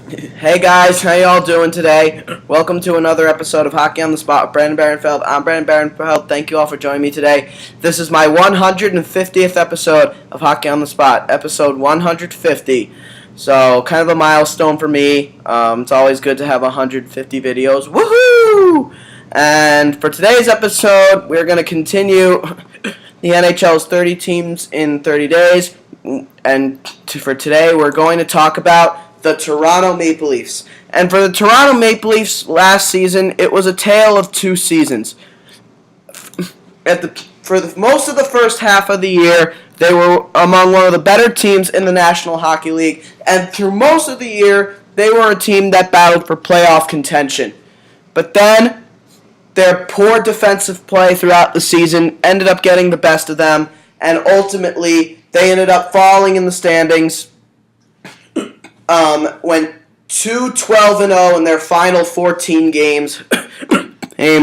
Hey guys, how y'all doing today? Welcome to another episode of Hockey on the Spot with Brandon Barenfeld. I'm Brandon Barenfeld. Thank you all for joining me today. This is my 150th episode of Hockey on the Spot, episode 150. So, kind of a milestone for me. It's always good to have 150 videos. Woohoo! And for today's episode, we're going to continue the NHL's 30 teams in 30 days. And for today, we're going to talk about the Toronto Maple Leafs. And for the Toronto Maple Leafs last season, it was a tale of two seasons. Most of the first half of the year, they were among one of the better teams in the National Hockey League. And through most of the year, they were a team that battled for playoff contention. But then, their poor defensive play throughout the season ended up getting the best of them. And ultimately, they ended up falling in the standings. Went 2-12-0 in their final 14 games. They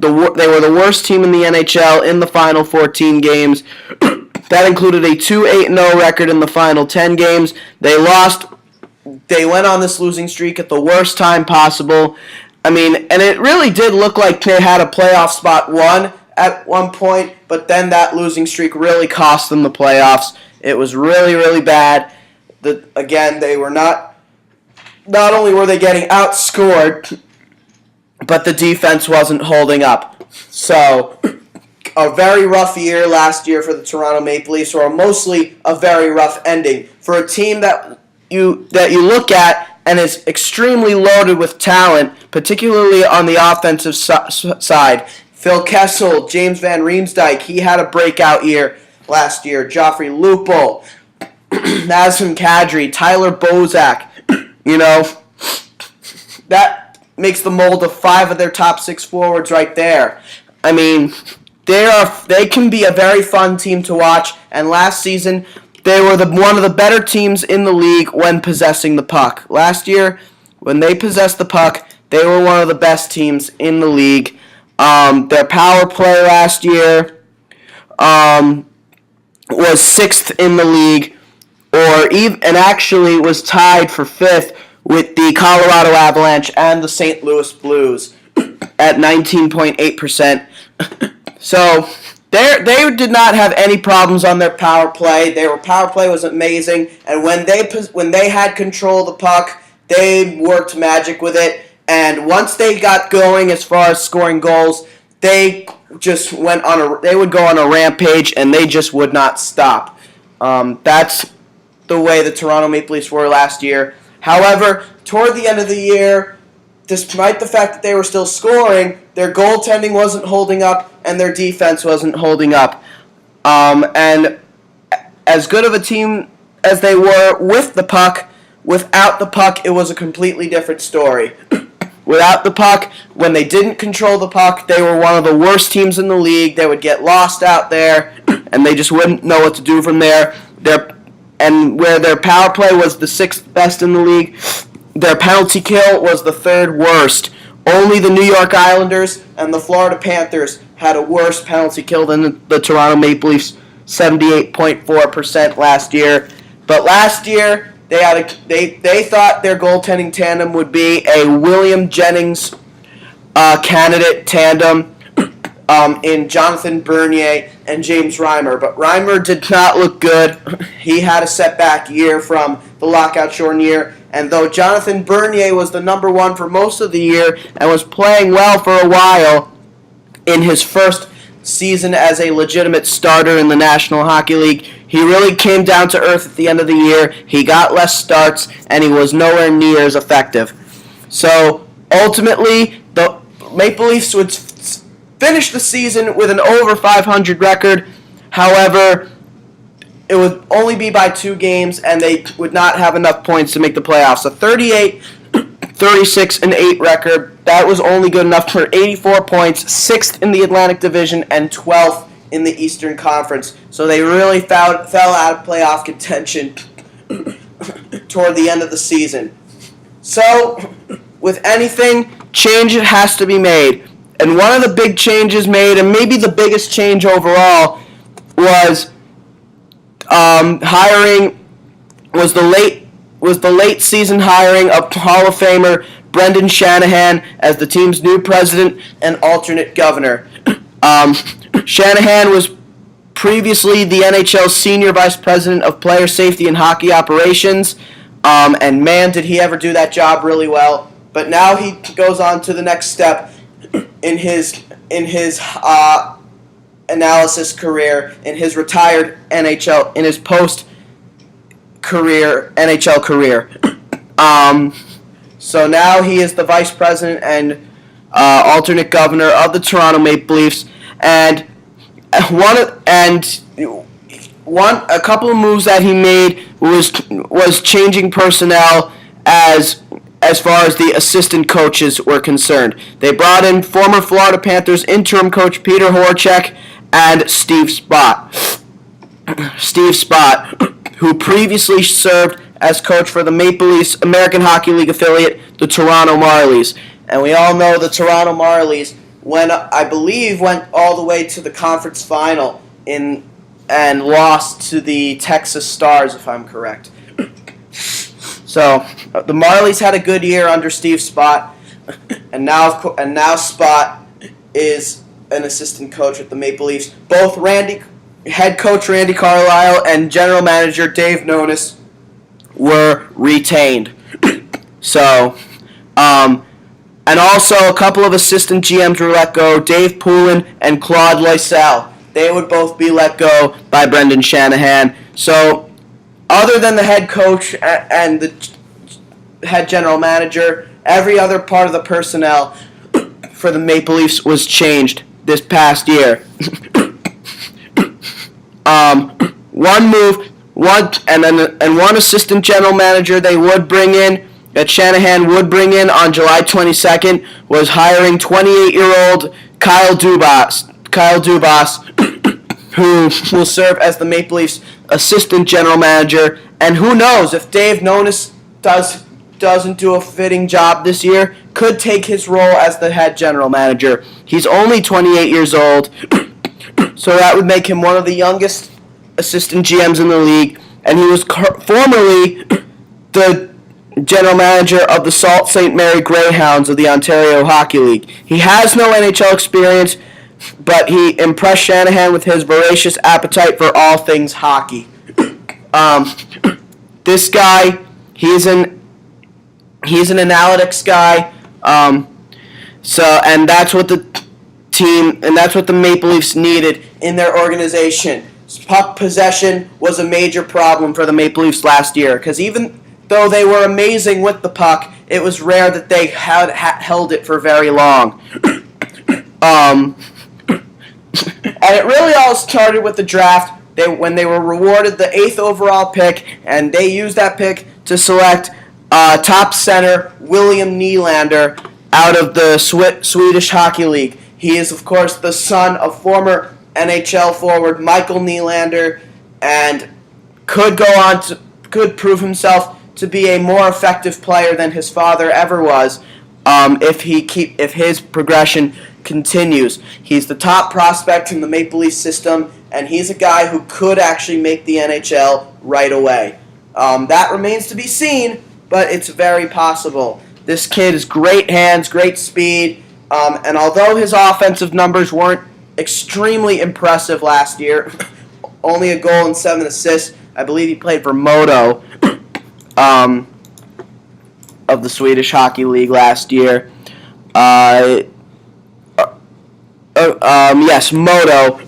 were the worst team in the NHL in the final 14 games. That included a 2-8-0 record in the final 10 games. They went on this losing streak at the worst time possible. And it really did look like they had a playoff spot won at one point, but then that losing streak really cost them the playoffs. It was really, really bad. They were not only were they getting outscored, but the defense wasn't holding up. So, a very rough year last year for the Toronto Maple Leafs, or mostly a very rough ending for a team that you look at and is extremely loaded with talent, particularly on the offensive side. Phil Kessel, James Van Riemsdyk, he had a breakout year last year. Joffrey Lupul, Nazem Kadri, Tyler Bozak, that makes the mold of 5 of their top 6 forwards right there. They can be a very fun team to watch, and last season they were one of the better teams in the league when possessing the puck. Last year, when they possessed the puck, they were one of the best teams in the league. Their power play last year was 6th in the league, and actually was tied for 5th with the Colorado Avalanche and the St. Louis Blues at 19.8%. So they did not have any problems on their power play. Their power play was amazing, and when they had control of the puck, they worked magic with it. And once they got going as far as scoring goals, they would go on a rampage, and they just would not stop. That's the way the Toronto Maple Leafs were last year. However, toward the end of the year, despite the fact that they were still scoring, their goaltending wasn't holding up and their defense wasn't holding up. And as good of a team as they were with the puck, without the puck, it was a completely different story. Without the puck, when they didn't control the puck, they were one of the worst teams in the league. They would get lost out there, and they just wouldn't know what to do from there. And where their power play was the 6th best in the league, their penalty kill was the 3rd worst. Only the New York Islanders and the Florida Panthers had a worse penalty kill than the Toronto Maple Leafs, 78.4% last year. But last year, they thought their goaltending tandem would be a William Jennings candidate tandem in Jonathan Bernier and James Reimer. But Reimer did not look good. He had a setback year from the lockout-shortened year. And though Jonathan Bernier was the number 1 for most of the year and was playing well for a while in his first season as a legitimate starter in the National Hockey League, he really came down to earth at the end of the year. He got less starts, and he was nowhere near as effective. So, ultimately, the Maple Leafs would finish the season with an over 500 record. However, it would only be by 2 games, and they would not have enough points to make the playoffs. A 38, 36, and 8 record, that was only good enough for 84 points, 6th in the Atlantic Division, and 12th in the Eastern Conference. So they really fell out of playoff contention toward the end of the season. So, with anything, change has to be made. And one of the big changes made, and maybe the biggest change overall, was the late was the late season hiring of Hall of Famer Brendan Shanahan as the team's new president and alternate governor. Shanahan was previously the NHL's senior vice president of player safety and hockey operations, and man, did he ever do that job really well. But now he goes on to the next step in his analysis career, in his retired NHL, in his post-career NHL career. So now he is the vice president and alternate governor of the Toronto Maple Leafs, and a couple of moves that he made was changing personnel as far as the assistant coaches were concerned. They brought in former Florida Panthers interim coach Peter Horachek and Steve Spott, who previously served as coach for the Maple Leafs American Hockey League affiliate, the Toronto Marlies. And we all know the Toronto Marlies went all the way to the conference final and lost to the Texas Stars, if I'm correct. So the Marlies had a good year under Steve Spott, and now Spott is an assistant coach at the Maple Leafs. Both head coach Randy Carlyle and general manager Dave Nonis were retained. So, and also a couple of assistant GMs were let go, Dave Poulin and Claude Loisel. They would both be let go by Brendan Shanahan. So, other than the head coach and the head general manager, every other part of the personnel for the Maple Leafs was changed this past year. One assistant general manager they would bring in, that Shanahan would bring in on July 22nd, was hiring 28-year-old Kyle Dubas, who will serve as the Maple Leafs assistant general manager. And who knows, if Dave Nonis doesn't do a fitting job this year, could take his role as the head general manager. He's only 28 years old, so that would make him one of the youngest assistant GMs in the league, and he was formerly the general manager of the Sault Ste. Marie Greyhounds of the Ontario Hockey League. He has no NHL experience, but he impressed Shanahan with his voracious appetite for all things hockey. This guy, he's an analytics guy, and that's what the Maple Leafs needed in their organization. Puck possession was a major problem for the Maple Leafs last year, because even though they were amazing with the puck, it was rare that they had held it for very long. And it really all started with the draft, when they were rewarded the 8th overall pick, and they used that pick to select top center William Nylander out of the Swedish Hockey League. He is, of course, the son of former NHL forward Michael Nylander, and could prove himself to be a more effective player than his father ever was, if his progression continues. He's the top prospect in the Maple Leaf system, and he's a guy who could actually make the NHL right away. That remains to be seen, but it's very possible. This kid has great hands, great speed, and although his offensive numbers weren't extremely impressive last year, only a goal and 7 assists. I believe he played for Modo of the Swedish Hockey League last year. Yes, Modo.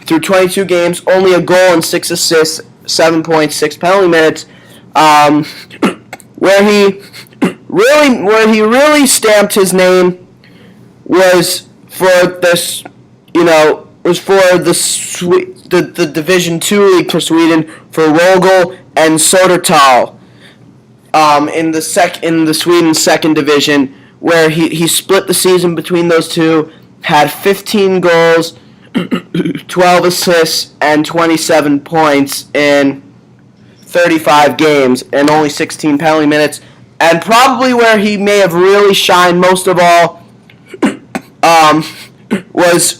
Through 22 games, only a goal and 6 assists, 7.6 penalty minutes. Where he really stamped his name was for this. Was for the Division II league for Sweden, for Rögle and Södertälje, in the Sweden second division, where he split the season between those two, had 15 goals, 12 assists, and 27 points in 35 games and only 16 penalty minutes, and probably where he may have really shined most of all was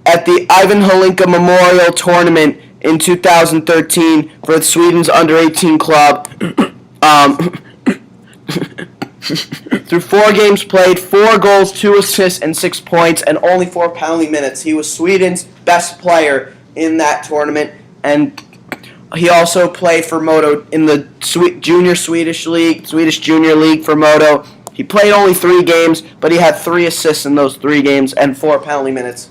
at the Ivan Holinka Memorial Tournament in 2013 for Sweden's under-18 club. Um, through 4 games played, 4 goals, 2 assists, and 6 points, and only 4 penalty minutes. He was Sweden's best player in that tournament, and he also played for Modo in the junior Swedish junior league for Modo. He played only 3 games, but he had 3 assists in those 3 games and 4 penalty minutes.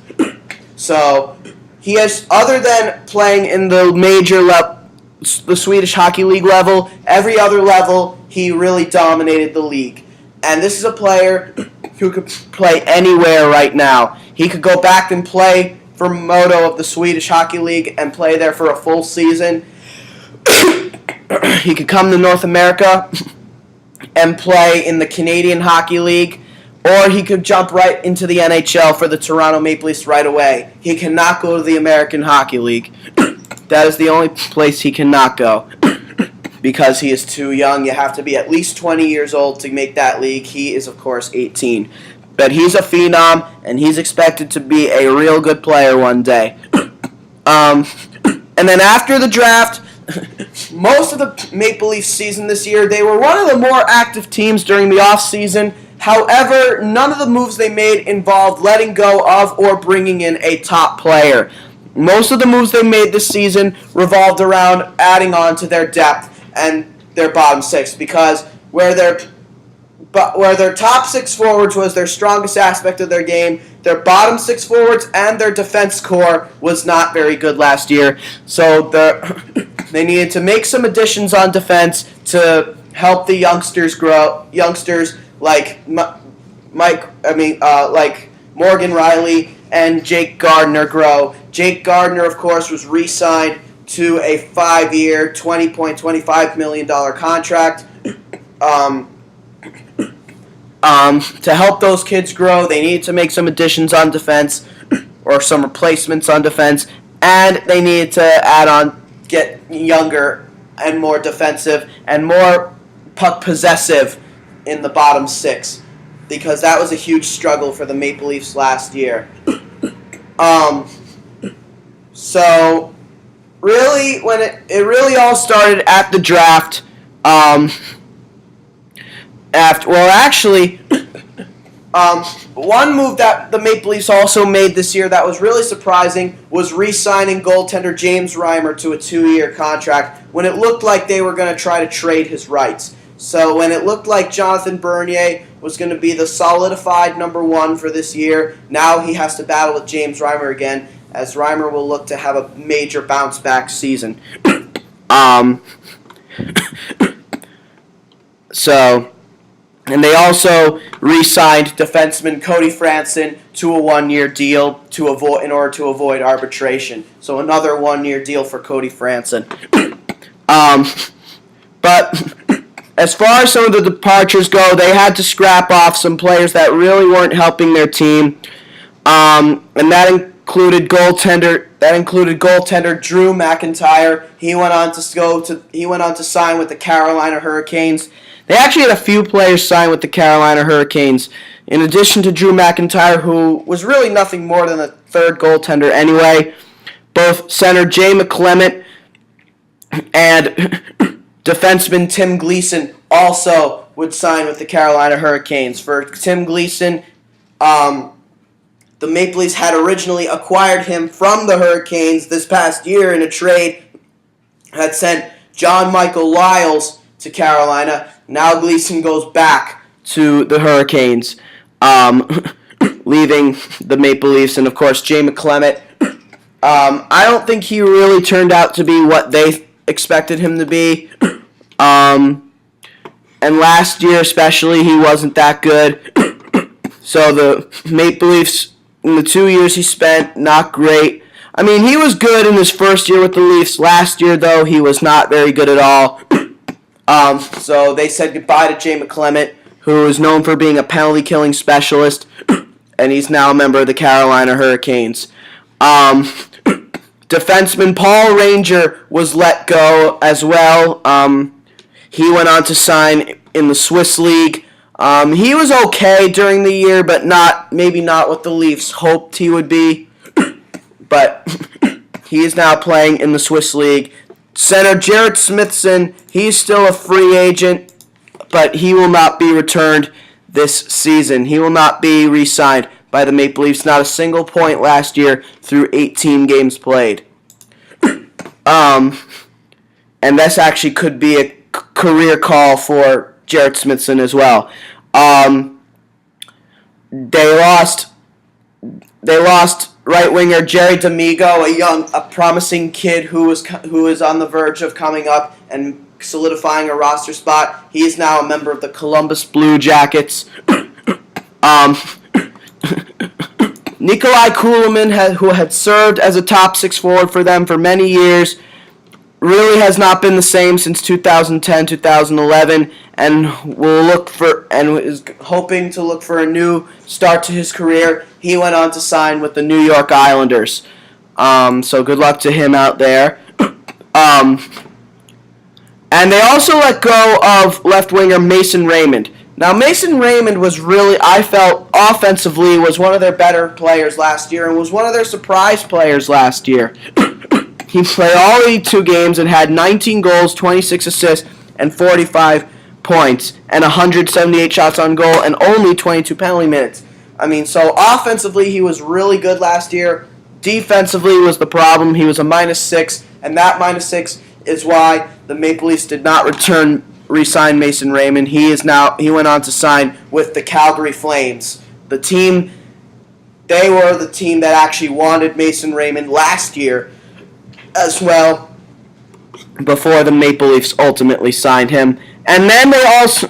So he has, other than playing in the major level, the Swedish Hockey League level, every other level, he really dominated the league. And this is a player who could play anywhere right now. He could go back and play for Modo of the Swedish Hockey League and play there for a full season. He could come to North America and play in the Canadian Hockey League, or he could jump right into the NHL for the Toronto Maple Leafs right away. He cannot go to the American Hockey League. That is the only place he cannot go because he is too young. You have to be at least 20 years old to make that league. He is, of course, 18. But he's a phenom, and he's expected to be a real good player one day. And then after the draft, most of the Maple Leafs season this year, they were one of the more active teams during the offseason. However, none of the moves they made involved letting go of or bringing in a top player. Most of the moves they made this season revolved around adding on to their depth and their bottom 6, because where their top 6 forwards was their strongest aspect of their game, their bottom 6 forwards and their defense core was not very good last year. So they needed to make some additions on defense to help the youngsters grow. Youngsters like like Morgan Rielly and Jake Gardiner grow. Jake Gardiner, of course, was re-signed to a 5-year, $20.25 million contract. To help those kids grow, they needed to make some additions on defense, or some replacements on defense, and they needed to get younger and more defensive and more puck possessive in the bottom 6, because that was a huge struggle for the Maple Leafs last year. So really, when it really all started at the draft. One move that the Maple Leafs also made this year that was really surprising was re-signing goaltender James Reimer to a 2-year contract when it looked like they were going to try to trade his rights. So when it looked like Jonathan Bernier was going to be the solidified number 1 for this year, now he has to battle with James Reimer again, as Reimer will look to have a major bounce-back season. And they also re-signed defenseman Cody Franson to a 1-year deal in order to avoid arbitration. So another 1-year deal for Cody Franson. But as far as some of the departures go, they had to scrap off some players that really weren't helping their team, and that included goaltender Drew McIntyre. He went on to sign with the Carolina Hurricanes. They actually had a few players sign with the Carolina Hurricanes, in addition to Drew McIntyre, who was really nothing more than a third goaltender anyway. Both center Jay McClement and defenseman Tim Gleason also would sign with the Carolina Hurricanes. For Tim Gleason, the Maple Leafs had originally acquired him from the Hurricanes this past year in a trade, had sent John Michael Lyles to Carolina. Now Gleason goes back to the Hurricanes, leaving the Maple Leafs. And, of course, Jay McClement, I don't think he really turned out to be what they expected him to be. And last year especially, he wasn't that good. So the Maple Leafs, in the 2 years he spent, not great. I mean, he was good in his first year with the Leafs. Last year, though, he was not very good at all. So they said goodbye to Jay McClement, who is known for being a penalty-killing specialist, and he's now a member of the Carolina Hurricanes. Defenseman Paul Ranger was let go as well. He went on to sign in the Swiss League. He was okay during the year, but maybe not what the Leafs hoped he would be. But he is now playing in the Swiss League. Center Jared Smithson, he's still a free agent, but he will not be returned this season. He will not be re-signed by the Maple Leafs. Not a single point last year through 18 games played. And this actually could be a career call for Jared Smithson as well. They lost right winger Jerry D'Amigo, a promising kid who is on the verge of coming up and solidifying a roster spot. He is now a member of the Columbus Blue Jackets. Nikolai Kulemin, who had served as a top six forward for them for many years, really has not been the same since 2010, 2011, and is hoping to look for a new start to his career. He went on to sign with the New York Islanders. So good luck to him out there. And they also let go of left winger Mason Raymond. Now, Mason Raymond was really, I felt, offensively, was one of their better players last year and was one of their surprise players last year. He played all 82 games and had 19 goals, 26 assists, and 45 points, and 178 shots on goal, and only 22 penalty minutes. I mean, so offensively, he was really good last year. Defensively was the problem. He was a -6, and that -6 is why the Maple Leafs did not re-sign Mason Raymond. He went on to sign with the Calgary Flames. They were the team that actually wanted Mason Raymond last year as well, before the Maple Leafs ultimately signed him. And then they also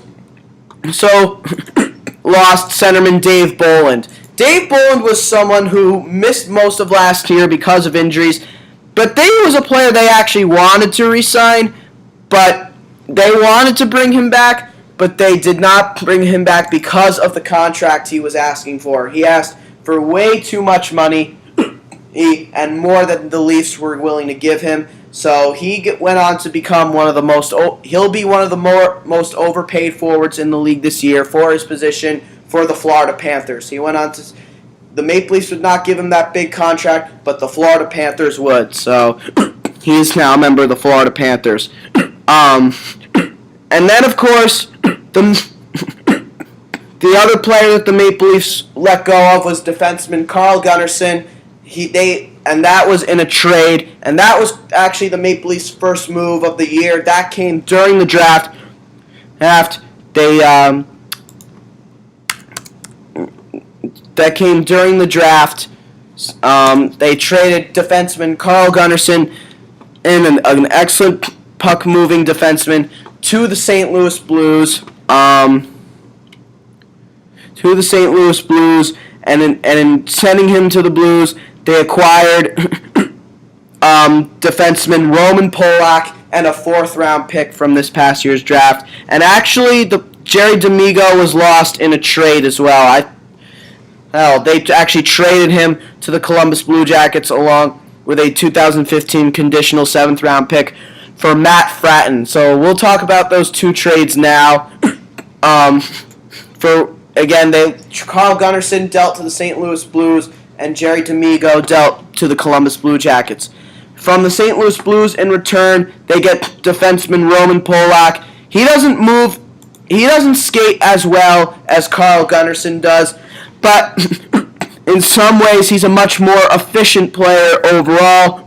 lost centerman Dave Bolland. Dave Bolland was someone who missed most of last year because of injuries, but he was a player they actually wanted to re-sign, but they wanted to bring him back, but they did not bring him back because of the contract he was asking for. He asked for way too much money, and more than the Leafs were willing to give him. So he went on to become he'll be one of the most overpaid forwards in the league this year for his position for the Florida Panthers. The Maple Leafs would not give him that big contract, but the Florida Panthers would. So he is now a member of the Florida Panthers. And then, of course, the other player that the Maple Leafs let go of was defenseman Carl Gunnarsson. And that was in a trade, and that was actually the Maple Leafs' first move of the year. That came during the draft. They traded defenseman Carl Gunnarsson, in an excellent puck-moving defenseman, to the St. Louis Blues. And in sending him to the Blues, they acquired defenseman Roman Polak and a 4th-round pick from this past year's draft. And actually, Jerry D'Amigo was lost in a trade as well. They actually traded him to the Columbus Blue Jackets along with a 2015 conditional 7th-round pick for Matt Fratton. So we'll talk about those two trades now. Carl Gunnarsson dealt to the St. Louis Blues, and Jerry D'Amigo dealt to the Columbus Blue Jackets. From the St. Louis Blues, in return, they get defenseman Roman Polak. He doesn't skate as well as Carl Gunnarsson does, but in some ways he's a much more efficient player overall.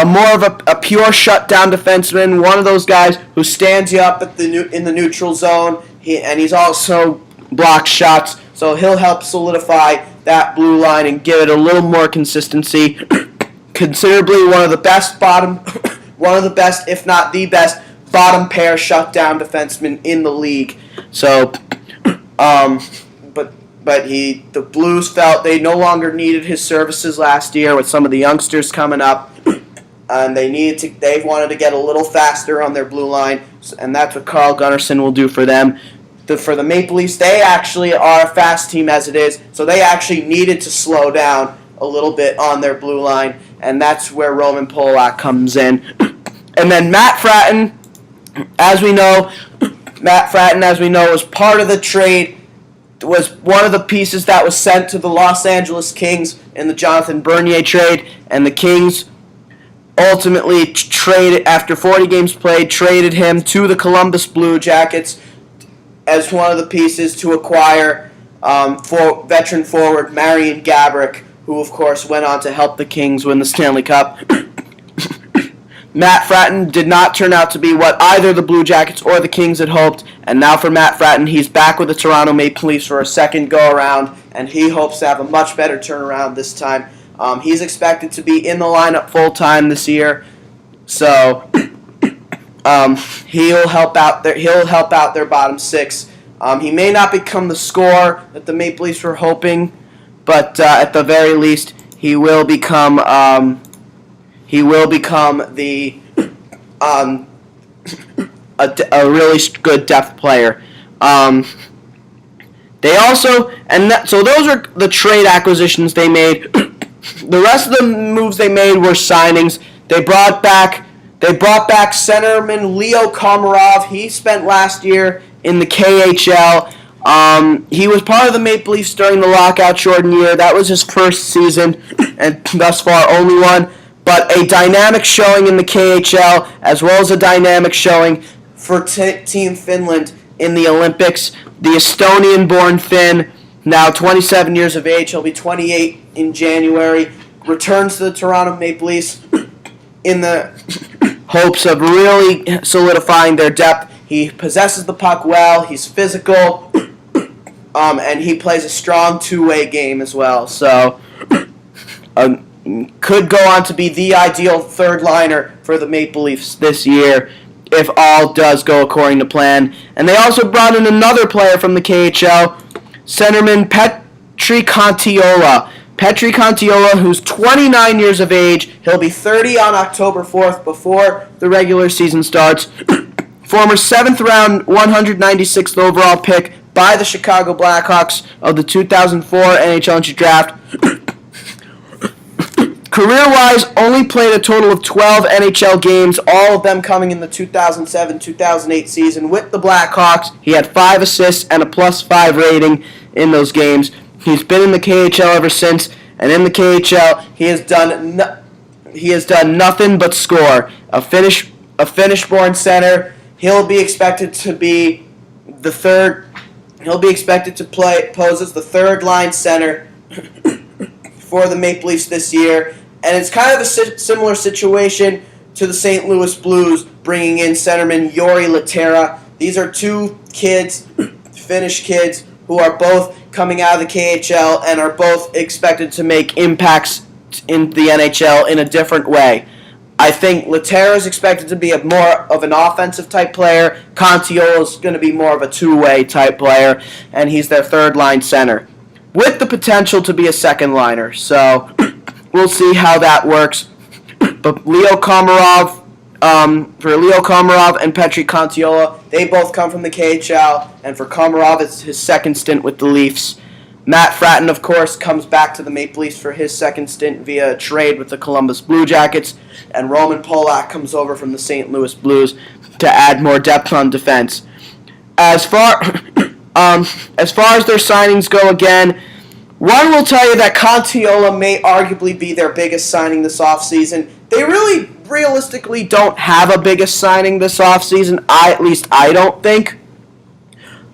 More of a pure shutdown defenseman, one of those guys who stands you up in the neutral zone, and he's also blocks shots, so he'll help solidify that blue line and give it a little more consistency. Considerably one of the best, if not the best, bottom pair shutdown defensemen in the league. So, the Blues felt they no longer needed his services last year with some of the youngsters coming up, and they wanted to get a little faster on their blue line, and that's what Carl Gunnarsson will do for them. For the Maple Leafs, they actually are a fast team as it is, so they actually needed to slow down a little bit on their blue line, and that's where Roman Polak comes in. And then Matt Fratton, as we know, was part of the trade, was one of the pieces that was sent to the Los Angeles Kings in the Jonathan Bernier trade, and the Kings ultimately traded after 40 games played, traded him to the Columbus Blue Jackets as one of the pieces to acquire for veteran forward Marian Gaborik, who of course went on to help the Kings win the Stanley Cup. Matt Fratton did not turn out to be what either the Blue Jackets or the Kings had hoped, and now for Matt Fratton, he's back with the Toronto Maple Leafs for a second go-around, and he hopes to have a much better turnaround this time. He's expected to be in the lineup full-time this year, so he'll help out their bottom six. He may not become the scorer that the Maple Leafs were hoping, but at the very least, he will become the a really good depth player. They also so those are the trade acquisitions they made. The rest of the moves they made were signings. They brought back centerman Leo Komarov. He spent last year in the KHL. He was part of the Maple Leafs during the lockout-shortened year. That was his first season, and thus far only one. But a dynamic showing in the KHL, as well as a dynamic showing for Team Finland in the Olympics. The Estonian-born Finn, now 27 years of age, he'll be 28 in January, returns to the Toronto Maple Leafs in the hopes of really solidifying their depth. He possesses the puck well, he's physical, and he plays a strong two-way game as well. So, could go on to be the ideal third liner for the Maple Leafs this year if all does go according to plan. And they also brought in another player from the KHL, centerman Petri Kontiola. Petri Kontiola, who's 29 years of age. He'll be 30 on October 4th before the regular season starts. Former 7th round, 196th overall pick by the Chicago Blackhawks of the 2004 NHL entry draft. Career-wise, only played a total of 12 NHL games, all of them coming in the 2007-2008 season with the Blackhawks. He had 5 assists and a +5 rating in those games. He's been in the KHL ever since, and in the KHL, he has done nothing but score. A Finnish-born center. He'll be expected to be the third. He'll be expected to pose as the third line center for the Maple Leafs this year. And it's kind of a similar situation to the St. Louis Blues, bringing in centerman Jori Lehtera. These are two kids, Finnish kids, who are both coming out of the KHL and are both expected to make impacts in the NHL in a different way. I think Lehtera is expected to be more of an offensive type player. Kontiola is going to be more of a two-way type player, and he's their third-line center, with the potential to be a second liner. So we'll see how that works. But for Leo Komarov and Petri Kontiola, they both come from the KHL, and for Komarov, it's his second stint with the Leafs. Matt Fratton, of course, comes back to the Maple Leafs for his second stint via a trade with the Columbus Blue Jackets, and Roman Polak comes over from the St. Louis Blues to add more depth on defense. As far as their signings go again, one will tell you that Kontiola may arguably be their biggest signing this offseason. They really, realistically, don't have a biggest signing this offseason. At least I don't think.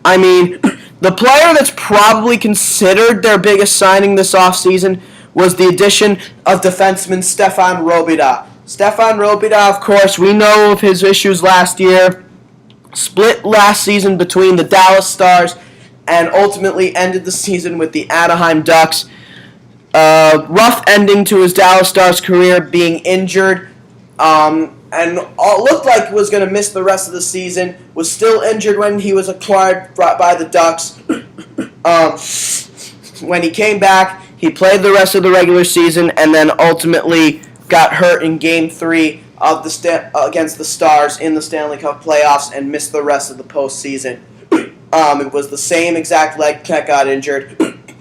I mean, the player that's probably considered their biggest signing this offseason was the addition of defenseman Stefan Robida. Stefan Robida, of course, we know of his issues last year. Split last season between the Dallas Stars and ultimately ended the season with the Anaheim Ducks. Rough ending to his Dallas Stars career, being injured, and looked like he was going to miss the rest of the season. Was still injured when he was acquired by the Ducks. When he came back, he played the rest of the regular season and then ultimately got hurt in Game 3 of against the Stars in the Stanley Cup playoffs and missed the rest of the postseason. It was the same exact leg that got injured.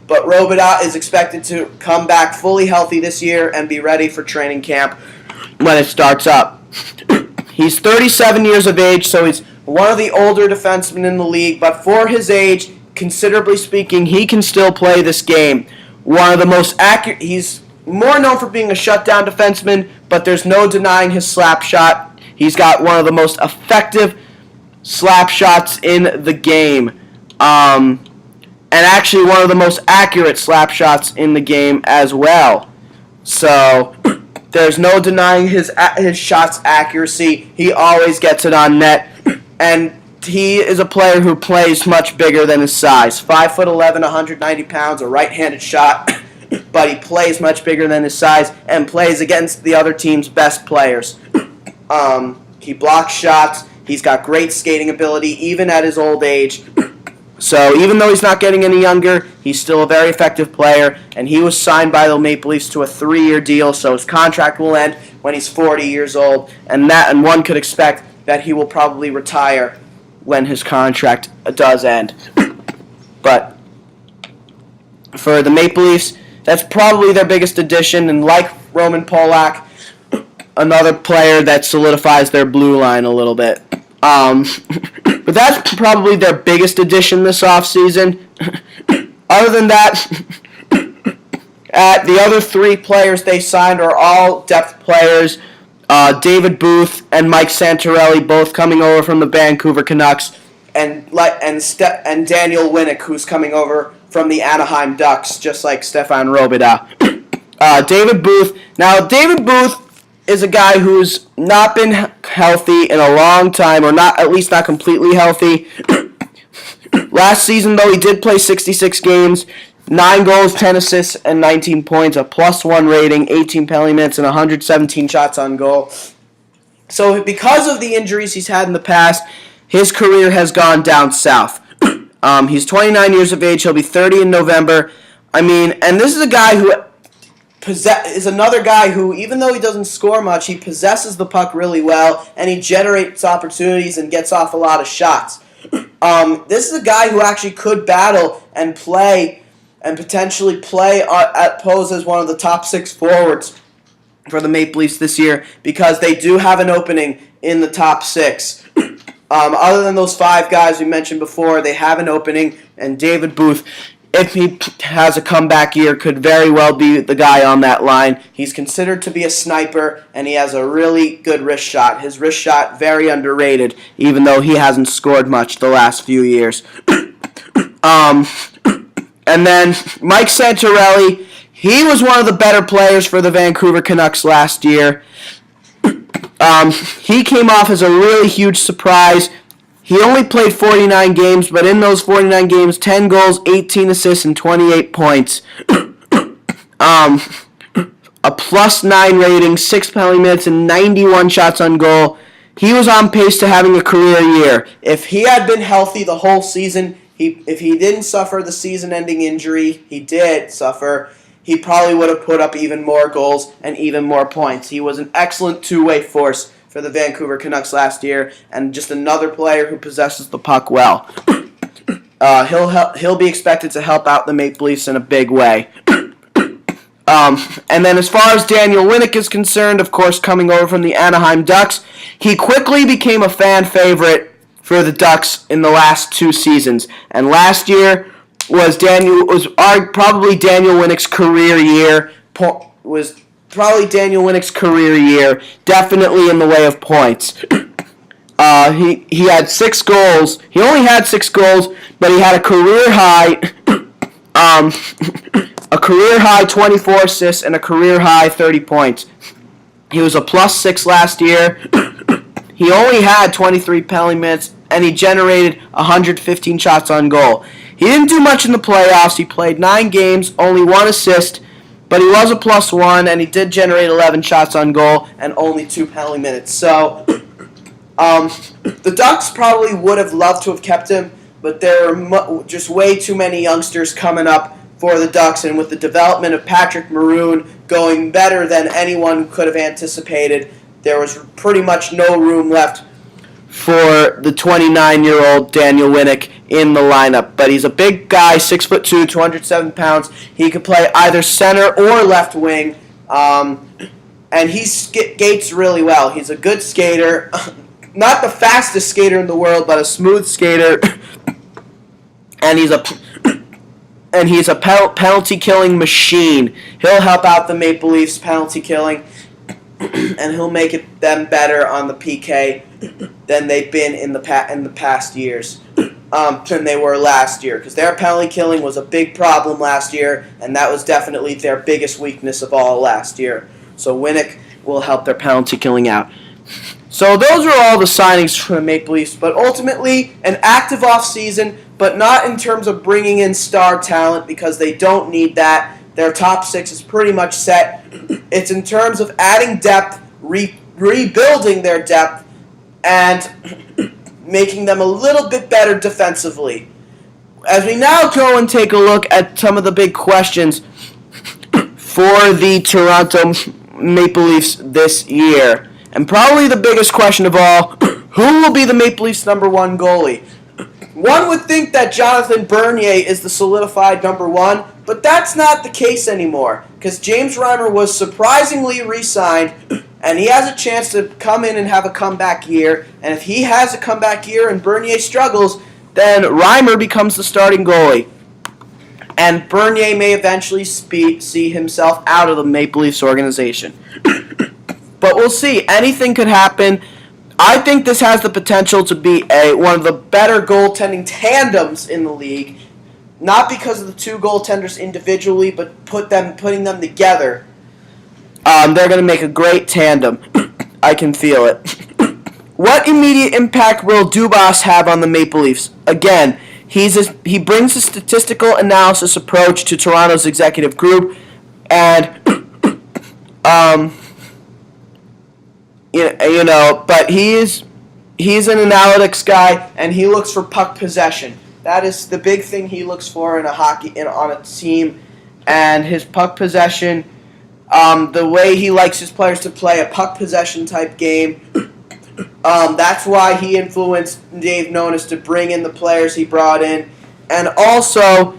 But Robida is expected to come back fully healthy this year and be ready for training camp when it starts up. He's 37 years of age, so he's one of the older defensemen in the league, but for his age, considerably speaking, he can still play this game. One of the most accurate, he's more known for being a shutdown defenseman, but there's no denying his slap shot. He's got one of the most effective slap shots in the game. And actually one of the most accurate slap shots in the game as well. So there's no denying his shot's accuracy. He always gets it on net. And he is a player who plays much bigger than his size. 5'11", 190 pounds, a right-handed shot. But he plays much bigger than his size and plays against the other team's best players. He blocks shots. He's got great skating ability, even at his old age. So even though he's not getting any younger, he's still a very effective player. And he was signed by the Maple Leafs to a 3-year deal, so his contract will end when he's 40 years old. And one could expect that he will probably retire when his contract does end. But for the Maple Leafs, that's probably their biggest addition. And like Roman Polak, another player that solidifies their blue line a little bit. But that's probably their biggest addition this offseason. Other than that, the other 3 players they signed are all depth players. David Booth and Mike Santorelli, both coming over from the Vancouver Canucks, and Daniel Winnick, who's coming over from the Anaheim Ducks, just like Stefan Robida. David Booth. Now, David Booth is a guy who's not been healthy in a long time, or at least not completely healthy. Last season, though, he did play 66 games, 9 goals, 10 assists, and 19 points, a +1 rating, 18 penalty minutes, and 117 shots on goal. So because of the injuries he's had in the past, his career has gone down south. He's 29 years of age. He'll be 30 in November. And this is a guy who is another guy who, even though he doesn't score much, he possesses the puck really well, and he generates opportunities and gets off a lot of shots. This is a guy who actually could battle and play, and potentially pose as one of the top 6 forwards for the Maple Leafs this year, because they do have an opening in the top 6. Other than those 5 guys we mentioned before, they have an opening, and David Booth, if he has a comeback year, could very well be the guy on that line. He's considered to be a sniper, and he has a really good wrist shot. His wrist shot, very underrated, even though he hasn't scored much the last few years. And then Mike Santorelli, he was one of the better players for the Vancouver Canucks last year. He came off as a really huge surprise. He only played 49 games, but in those 49 games, 10 goals, 18 assists, and 28 points. A +9 rating, 6 penalty minutes, and 91 shots on goal. He was on pace to having a career year. If he had been healthy the whole season, if he didn't suffer the season-ending injury, he did suffer, he probably would have put up even more goals and even more points. He was an excellent two-way force for the Vancouver Canucks last year, and just another player who possesses the puck well. He'll be expected to help out the Maple Leafs in a big way. And then as far as Daniel Winnick is concerned, of course, coming over from the Anaheim Ducks, he quickly became a fan favorite for the Ducks in the last 2 seasons. And last year was probably Daniel Winnick's career year. Definitely in the way of points. He had 6 goals. He only had 6 goals, but he had a career high, 24 assists and a career high 30 points. He was a +6 last year. He only had 23 penalty minutes, and he generated 115 shots on goal. He didn't do much in the playoffs. He played 9 games, only 1 assist, but he was a +1, and he did generate 11 shots on goal and only 2 penalty minutes. So, the Ducks probably would have loved to have kept him, but there are just way too many youngsters coming up for the Ducks, and with the development of Patrick Maroon going better than anyone could have anticipated, there was pretty much no room left for the 29-year-old Daniel Winnick in the lineup. But he's a big guy, 6'2", 207 pounds. He could play either center or left wing, and he skates really well. He's a good skater. Not the fastest skater in the world, but a smooth skater. And he's a penalty killing machine. He'll help out the Maple Leafs penalty killing. and he'll make them better on the PK than they've been in the past years, than they were last year. Because their penalty killing was a big problem last year, and that was definitely their biggest weakness of all last year. So Winnick will help their penalty killing out. So those are all the signings for the Maple Leafs, but ultimately an active offseason, but not in terms of bringing in star talent because they don't need that. Their top six is pretty much set. It's in terms of adding depth, rebuilding their depth, and making them a little bit better defensively. As we now go and take a look at some of the big questions for the Toronto Maple Leafs this year. And probably the biggest question of all, who will be the Maple Leafs' number one goalie? One would think that Jonathan Bernier is the solidified number one, but that's not the case anymore, because James Reimer was surprisingly re-signed, and he has a chance to come in and have a comeback year, and if he has a comeback year and Bernier struggles, then Reimer becomes the starting goalie. And Bernier may eventually see himself out of the Maple Leafs organization. But we'll see. Anything could happen. I think this has the potential to be one of the better goaltending tandems in the league. Not because of the two goaltenders individually, but putting them together. They're going to make a great tandem. I can feel it. What immediate impact will Dubas have on the Maple Leafs? Again, he brings a statistical analysis approach to Toronto's executive group, and but he's an analytics guy, and he looks for puck possession. That is the big thing he looks for on a team, and his puck possession, the way he likes his players to play a puck possession type game. That's why he influenced Dave Nonis to bring in the players he brought in, and also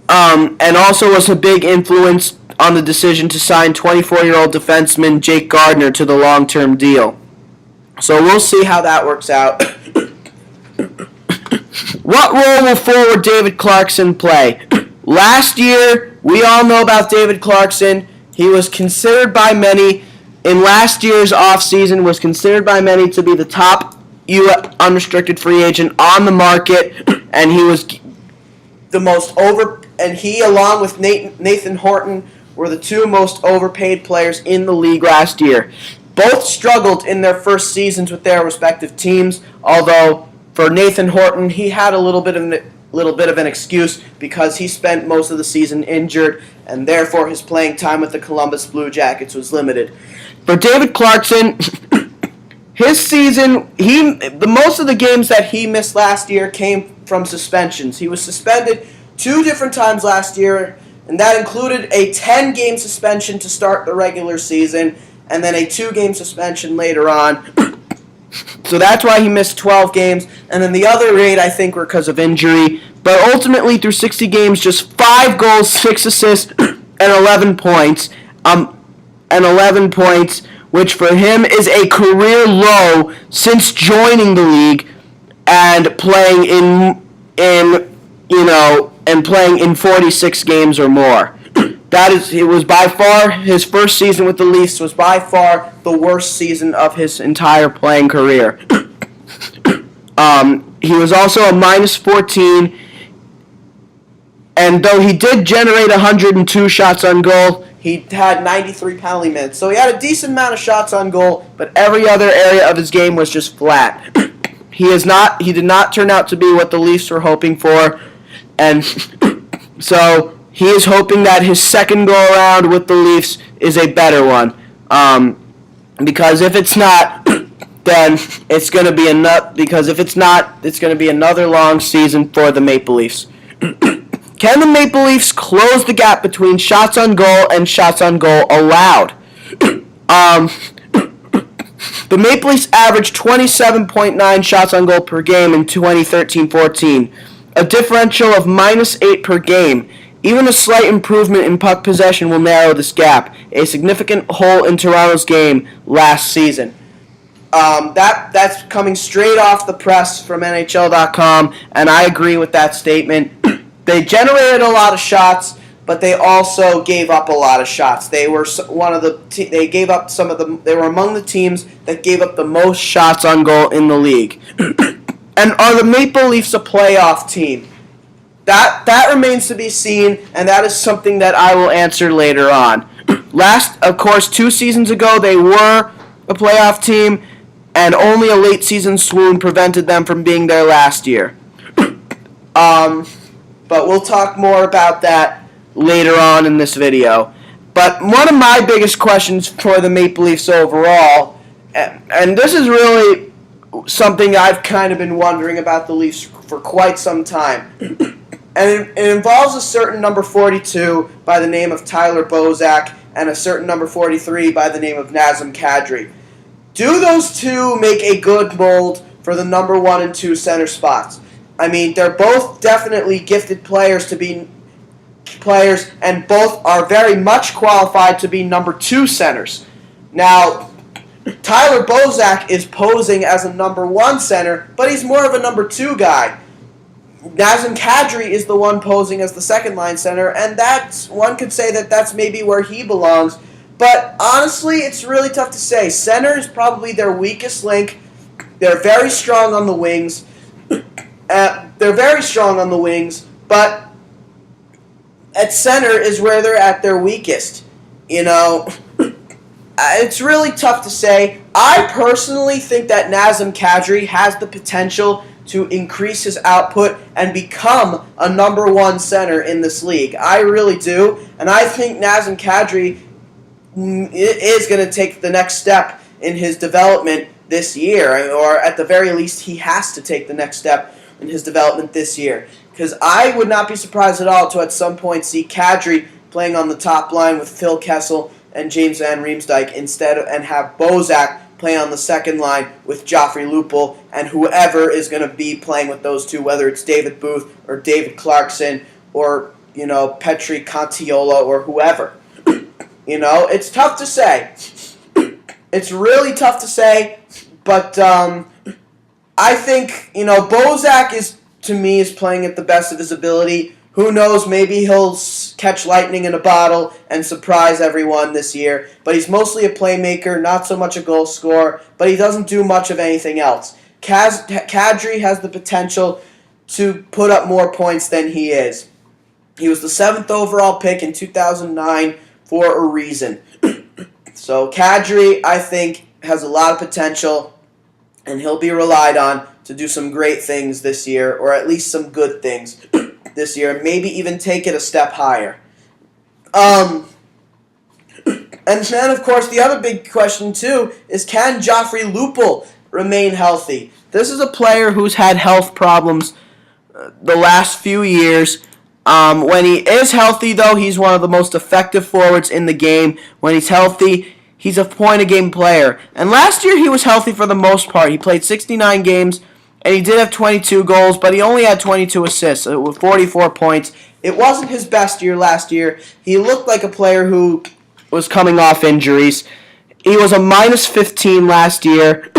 was a big influence on the decision to sign 24-year-old defenseman Jake Gardiner to the long-term deal. So we'll see how that works out. What role will forward David Clarkson play? Last year, we all know about David Clarkson. He was considered by many, in last year's offseason, was considered by many to be the top unrestricted free agent on the market, and he was the most and he, along with Nathan Horton, were the two most overpaid players in the league last year. Both struggled in their first seasons with their respective teams, although for Nathan Horton, he had a little bit of an excuse because he spent most of the season injured, and therefore his playing time with the Columbus Blue Jackets was limited. For David Clarkson, his season, most of the games that he missed last year came from suspensions. He was suspended 2 different times last year, and that included a 10-game suspension to start the regular season, and then a 2-game suspension later on. So that's why he missed 12 games, and then the other 8, I think, were because of injury. But ultimately, through 60 games, just 5 goals, 6 assists, and 11 points. Which for him is a career low since joining the league and playing in 46 games or more. It was by far, his first season with the Leafs was by far the worst season of his entire playing career. He was also a -14, and though he did generate 102 shots on goal, he had 93 penalty minutes. So he had a decent amount of shots on goal, but every other area of his game was just flat. He did not turn out to be what the Leafs were hoping for, and so he is hoping that his second go-around with the Leafs is a better one. Because if it's not, then it's going to be a nut. Because if it's not, it's going to be another long season for the Maple Leafs. Can the Maple Leafs close the gap between shots on goal and shots on goal allowed? The Maple Leafs averaged 27.9 shots on goal per game in 2013-14, a differential of -8 per game. Even a slight improvement in puck possession will narrow this gap, a significant hole in Toronto's game last season. That's coming straight off the press from NHL.com, and I agree with that statement. They generated a lot of shots, but they also gave up a lot of shots. They were they gave up some of the. They were among the teams that gave up the most shots on goal in the league. And are the Maple Leafs a playoff team? That remains to be seen, and that is something that I will answer later on. Of course, 2 seasons ago, they were a playoff team, and only a late season swoon prevented them from being there last year. But we'll talk more about that later on in this video. But one of my biggest questions for the Maple Leafs overall, and this is really something I've kind of been wondering about the Leafs for quite some time. And it involves a certain number 42 by the name of Tyler Bozak and a certain number 43 by the name of Nazem Kadri. Do those two make a good mold for the number 1 and 2 center spots? I mean, they're both definitely gifted players to be players, and both are very much qualified to be number 2 centers. Now, Tyler Bozak is posing as a number 1 center, but he's more of a number 2 guy. Nazem Kadri is the one posing as the second-line center, and one could say that that's maybe where he belongs. But honestly, it's really tough to say. Center is probably their weakest link. They're very strong on the wings. But at center is where they're at their weakest. It's really tough to say. I personally think that Nazem Kadri has the potential to increase his output and become a number 1 center in this league. I really do. And I think Nazem Kadri is going to take the next step in his development this year. Or at the very least, he has to take the next step in his development this year. Because I would not be surprised at all to at some point see Kadri playing on the top line with Phil Kessel and James Van Riemsdyk and have Bozak play on the second line with Joffrey Lupul and whoever is going to be playing with those two, whether it's David Booth or David Clarkson or, Petri Contiola or whoever. It's tough to say. It's really tough to say, but I think, Bozak to me, is playing at the best of his ability. Who knows, maybe he'll catch lightning in a bottle and surprise everyone this year. But he's mostly a playmaker, not so much a goal scorer, but he doesn't do much of anything else. Kadri has the potential to put up more points than he is. He was the 7th overall pick in 2009 for a reason. So Kadri, I think, has a lot of potential, and he'll be relied on to do some great things this year, or at least some good things this year, maybe even take it a step higher. And then, of course, the other big question, too, is can Joffrey Lupul remain healthy? This is a player who's had health problems the last few years. When he is healthy, though, he's one of the most effective forwards in the game. When he's healthy, he's a point-a-game player. And last year, he was healthy for the most part. He played 69 games, and he did have 22 goals, but he only had 22 assists with 44 points. It wasn't his best year last year. He looked like a player who was coming off injuries. He was a minus 15 last year.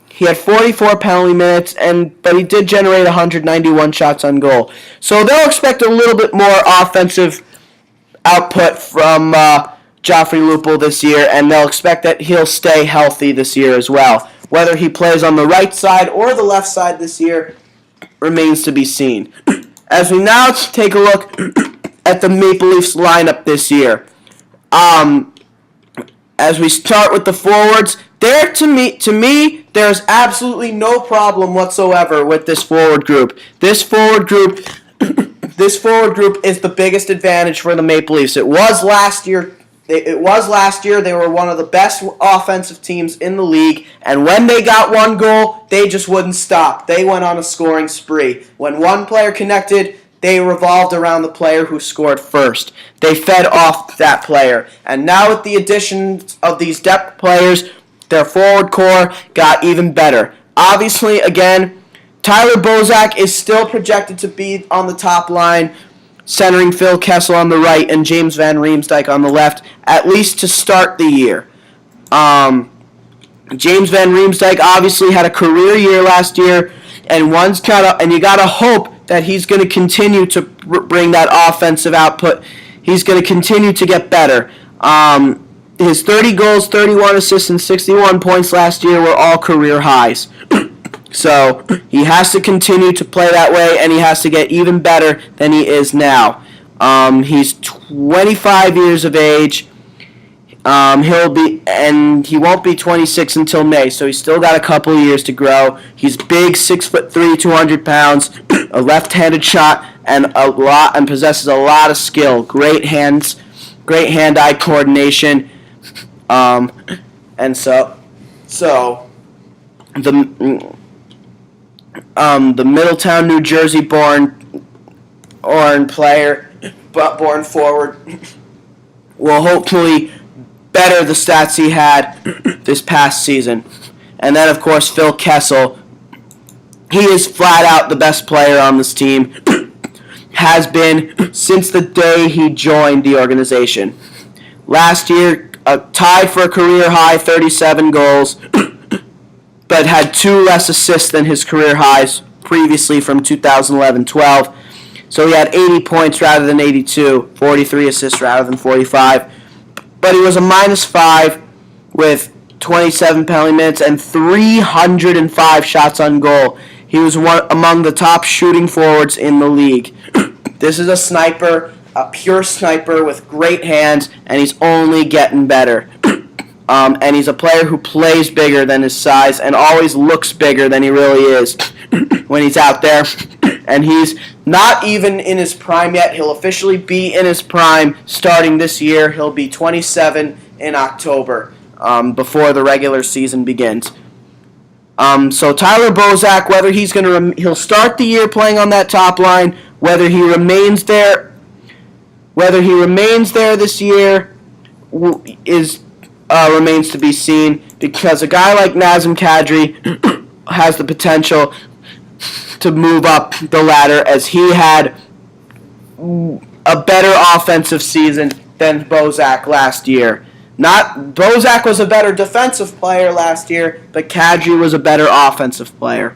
He had 44 penalty minutes, but he did generate 191 shots on goal. So they'll expect a little bit more offensive output from Joffrey Lupul this year, and they'll expect that he'll stay healthy this year as well. Whether he plays on the right side or the left side this year remains to be seen. As we now take a look at the Maple Leafs lineup this year. As we start with the forwards, to me, there's absolutely no problem whatsoever with this forward group. This forward group is the biggest advantage for the Maple Leafs. It was last year. They were one of the best offensive teams in the league, and when they got one goal, they just wouldn't stop. They went on a scoring spree. When one player connected, they revolved around the player who scored first. They fed off that player. And now with the addition of these depth players, their forward core got even better. Obviously, again, Tyler Bozak is still projected to be on the top line, centering Phil Kessel on the right and James Van Riemsdyk on the left, at least to start the year. James Van Riemsdyk obviously had a career year last year, and you gotta hope that he's going to continue to bring that offensive output he's going to continue to get better. His 30 goals, 31 assists, and 61 points last year were all career highs. So he has to continue to play that way, and he has to get even better than he is now. He's 25 years of age. He won't be 26 until May, so he's still got a couple years to grow. He's big, 6'3", 200 pounds, a left-handed shot, and possesses a lot of skill. Great hands, great hand-eye coordination, and so the Middletown, New Jersey born player, but born forward, will hopefully better the stats he had this past season. And then, of course, Phil Kessel. He is flat out the best player on this team. Has been since the day he joined the organization. Last year, tied for a career high 37 goals, but had 2 less assists than his career highs previously from 2011-12. So he had 80 points rather than 82, 43 assists rather than 45. But he was a -5 with 27 penalty minutes and 305 shots on goal. He was among the top shooting forwards in the league. This is a sniper, a pure sniper with great hands, and he's only getting better. And he's a player who plays bigger than his size and always looks bigger than he really is when he's out there. And he's not even in his prime yet. He'll officially be in his prime starting this year. He'll be 27 in October, before the regular season begins. So Tyler Bozak, whether he'll start the year playing on that top line, whether he remains there this year remains to be seen, because a guy like Nazem Kadri has the potential to move up the ladder, as he had a better offensive season than Bozak last year. Bozak was a better defensive player last year, but Kadri was a better offensive player.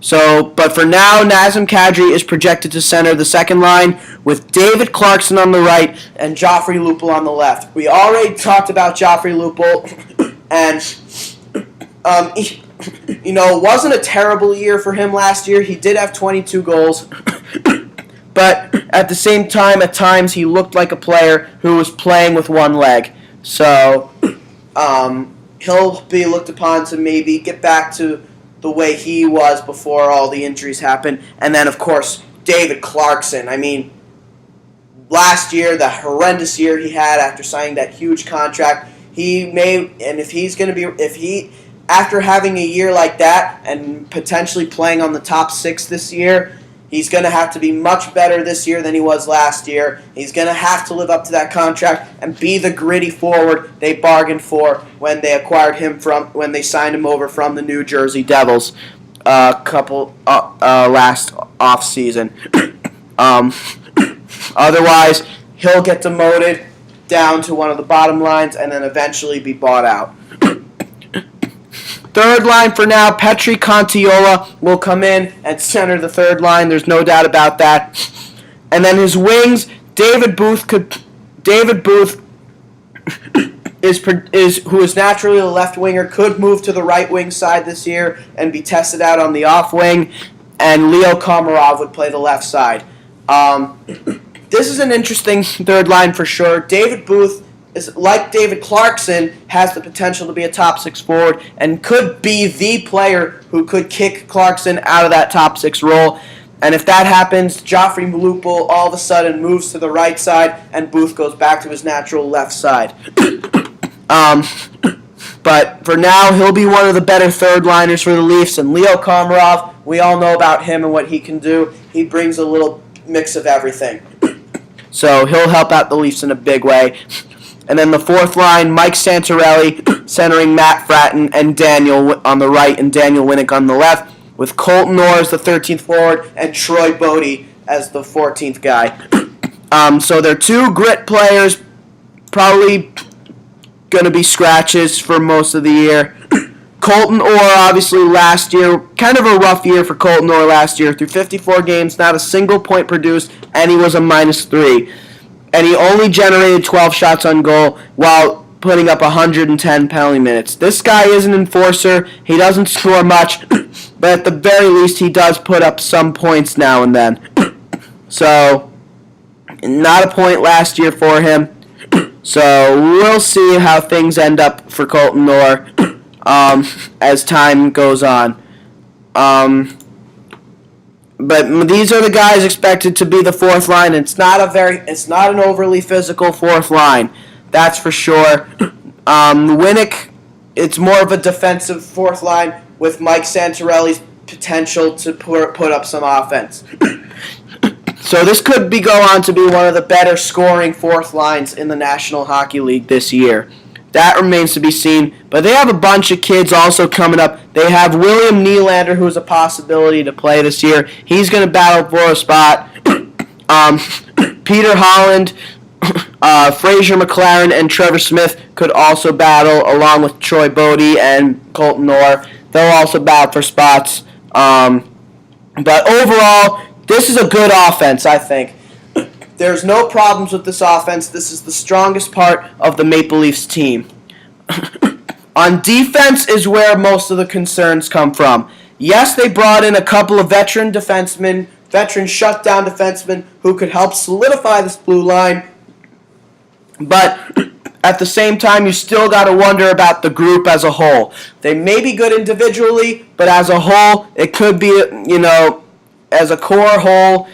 But for now, Nazem Kadri is projected to center the second line with David Clarkson on the right and Joffrey Lupul on the left. We already talked about Joffrey Lupul, and it wasn't a terrible year for him last year. He did have 22 goals, but at the same time, at times, he looked like a player who was playing with one leg. So he'll be looked upon to maybe get back to the way he was before all the injuries happened. And then, of course, David Clarkson. I mean, last year, the horrendous year he had after signing that huge contract, after having a year like that and potentially playing on the top 6 this year, he's going to have to be much better this year than he was last year. He's going to have to live up to that contract and be the gritty forward they bargained for when they when they signed him over from the New Jersey Devils last off season. Otherwise, he'll get demoted down to one of the bottom lines and then eventually be bought out. Third line for now, Petri Kontiola will come in and center the third line. There's no doubt about that. And then his wings, David Booth, who is naturally a left winger, could move to the right wing side this year and be tested out on the off wing. And Leo Komarov would play the left side. This is an interesting third line for sure. David Booth is, like David Clarkson, has the potential to be a top 6 forward and could be the player who could kick Clarkson out of that top 6 role. And if that happens, Joffrey Lupul all of a sudden moves to the right side and Booth goes back to his natural left side. But for now, he'll be one of the better third liners for the Leafs. And Leo Komarov, we all know about him and what he can do. He brings a little mix of everything. So he'll help out the Leafs in a big way. And then the fourth line, Mike Santorelli centering Matt Fratton and Daniel on the right and Daniel Winnick on the left, with Colton Orr as the 13th forward and Troy Bodie as the 14th guy. So they're 2 grit players, probably going to be scratches for most of the year. Colton Orr, obviously, last year, kind of a rough year for Colton Orr last year. Through 54 games, not a single point produced, and he was a -3. And he only generated 12 shots on goal while putting up 110 penalty minutes. This guy is an enforcer. He doesn't score much, but at the very least, he does put up some points now and then. So, not a point last year for him. So, we'll see how things end up for Colton Orr as time goes on. But these are the guys expected to be the fourth line. It's not an overly physical fourth line, that's for sure. Winnick, it's more of a defensive fourth line with Mike Santorelli's potential to put up some offense. So this could go on to be one of the better scoring fourth lines in the National Hockey League this year. That remains to be seen. But they have a bunch of kids also coming up. They have William Nylander, who is a possibility to play this year. He's going to battle for a spot. Peter Holland, Fraser McLaren, and Trevor Smith could also battle, along with Troy Bodie and Colton Orr. They'll also battle for spots. But overall, this is a good offense, I think. There's no problems with this offense. This is the strongest part of the Maple Leafs team. On defense is where most of the concerns come from. Yes, they brought in a couple of veteran defensemen, veteran shutdown defensemen who could help solidify this blue line. But at the same time, you still got to wonder about the group as a whole. They may be good individually, but as a whole, it could be, as a core whole,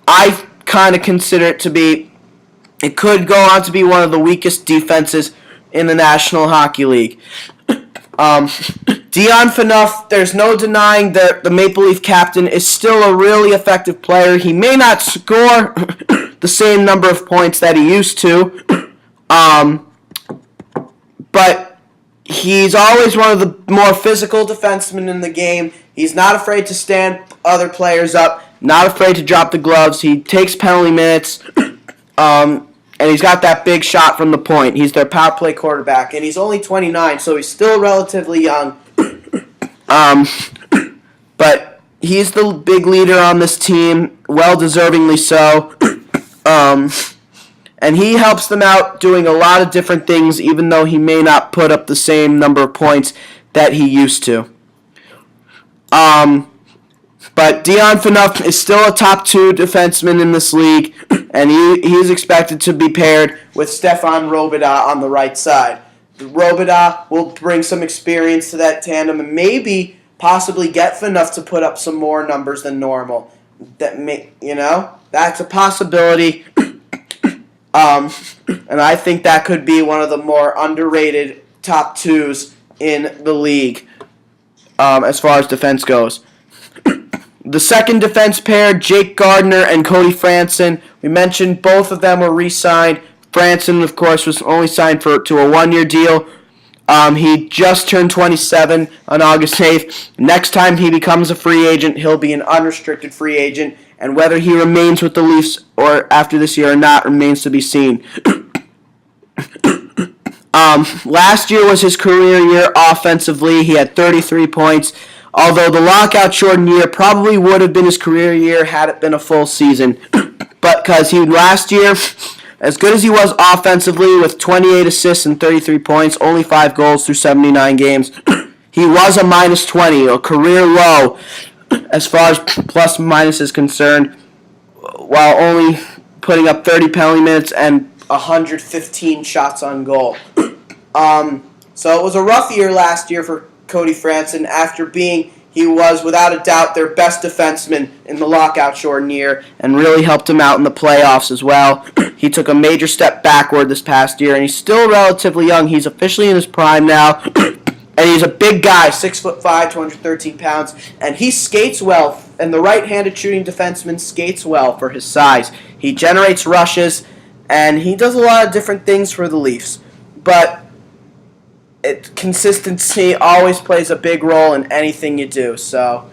I kind of consider it could go on to be one of the weakest defenses in the National Hockey League. Dion Phaneuf, there's no denying that the Maple Leaf captain is still a really effective player. He may not score the same number of points that he used to, but he's always one of the more physical defensemen in the game. He's not afraid to stand other players up, not afraid to drop the gloves. He takes penalty minutes, and he's got that big shot from the point. He's their power play quarterback, and he's only 29, so he's still relatively young. But he's the big leader on this team, well-deservingly so. And he helps them out doing a lot of different things, even though he may not put up the same number of points that he used to. But Dion Phaneuf is still a top 2 defenseman in this league, and he is expected to be paired with Stefan Robidas on the right side. Robidas will bring some experience to that tandem and maybe possibly get Phaneuf to put up some more numbers than normal. That's a possibility. And I think that could be one of the more underrated top 2s in the league as far as defense goes. The second defense pair, Jake Gardiner and Cody Franson. We mentioned both of them were re-signed. Franson, of course, was only signed to a 1-year deal. He just turned 27 on August 8th. Next time he becomes a free agent, he'll be an unrestricted free agent. And whether he remains with the Leafs or after this year or not remains to be seen. Last year was his career year offensively. He had 33 points. Although the lockout-shortened year probably would have been his career year had it been a full season. But because last year, as good as he was offensively with 28 assists and 33 points, only 5 goals through 79 games, he was a -20, a career low as far as plus and minus is concerned, while only putting up 30 penalty minutes and 115 shots on goal. So it was a rough year last year for Cody Franson after he was without a doubt their best defenseman in the lockout-shortened year and really helped him out in the playoffs as well. He took a major step backward this past year, and he's still relatively young. He's officially in his prime now, and he's a big guy, 6'5", 213 pounds, and he skates well, and the right-handed shooting defenseman skates well for his size. He generates rushes, and he does a lot of different things for the Leafs, but consistency always plays a big role in anything you do. So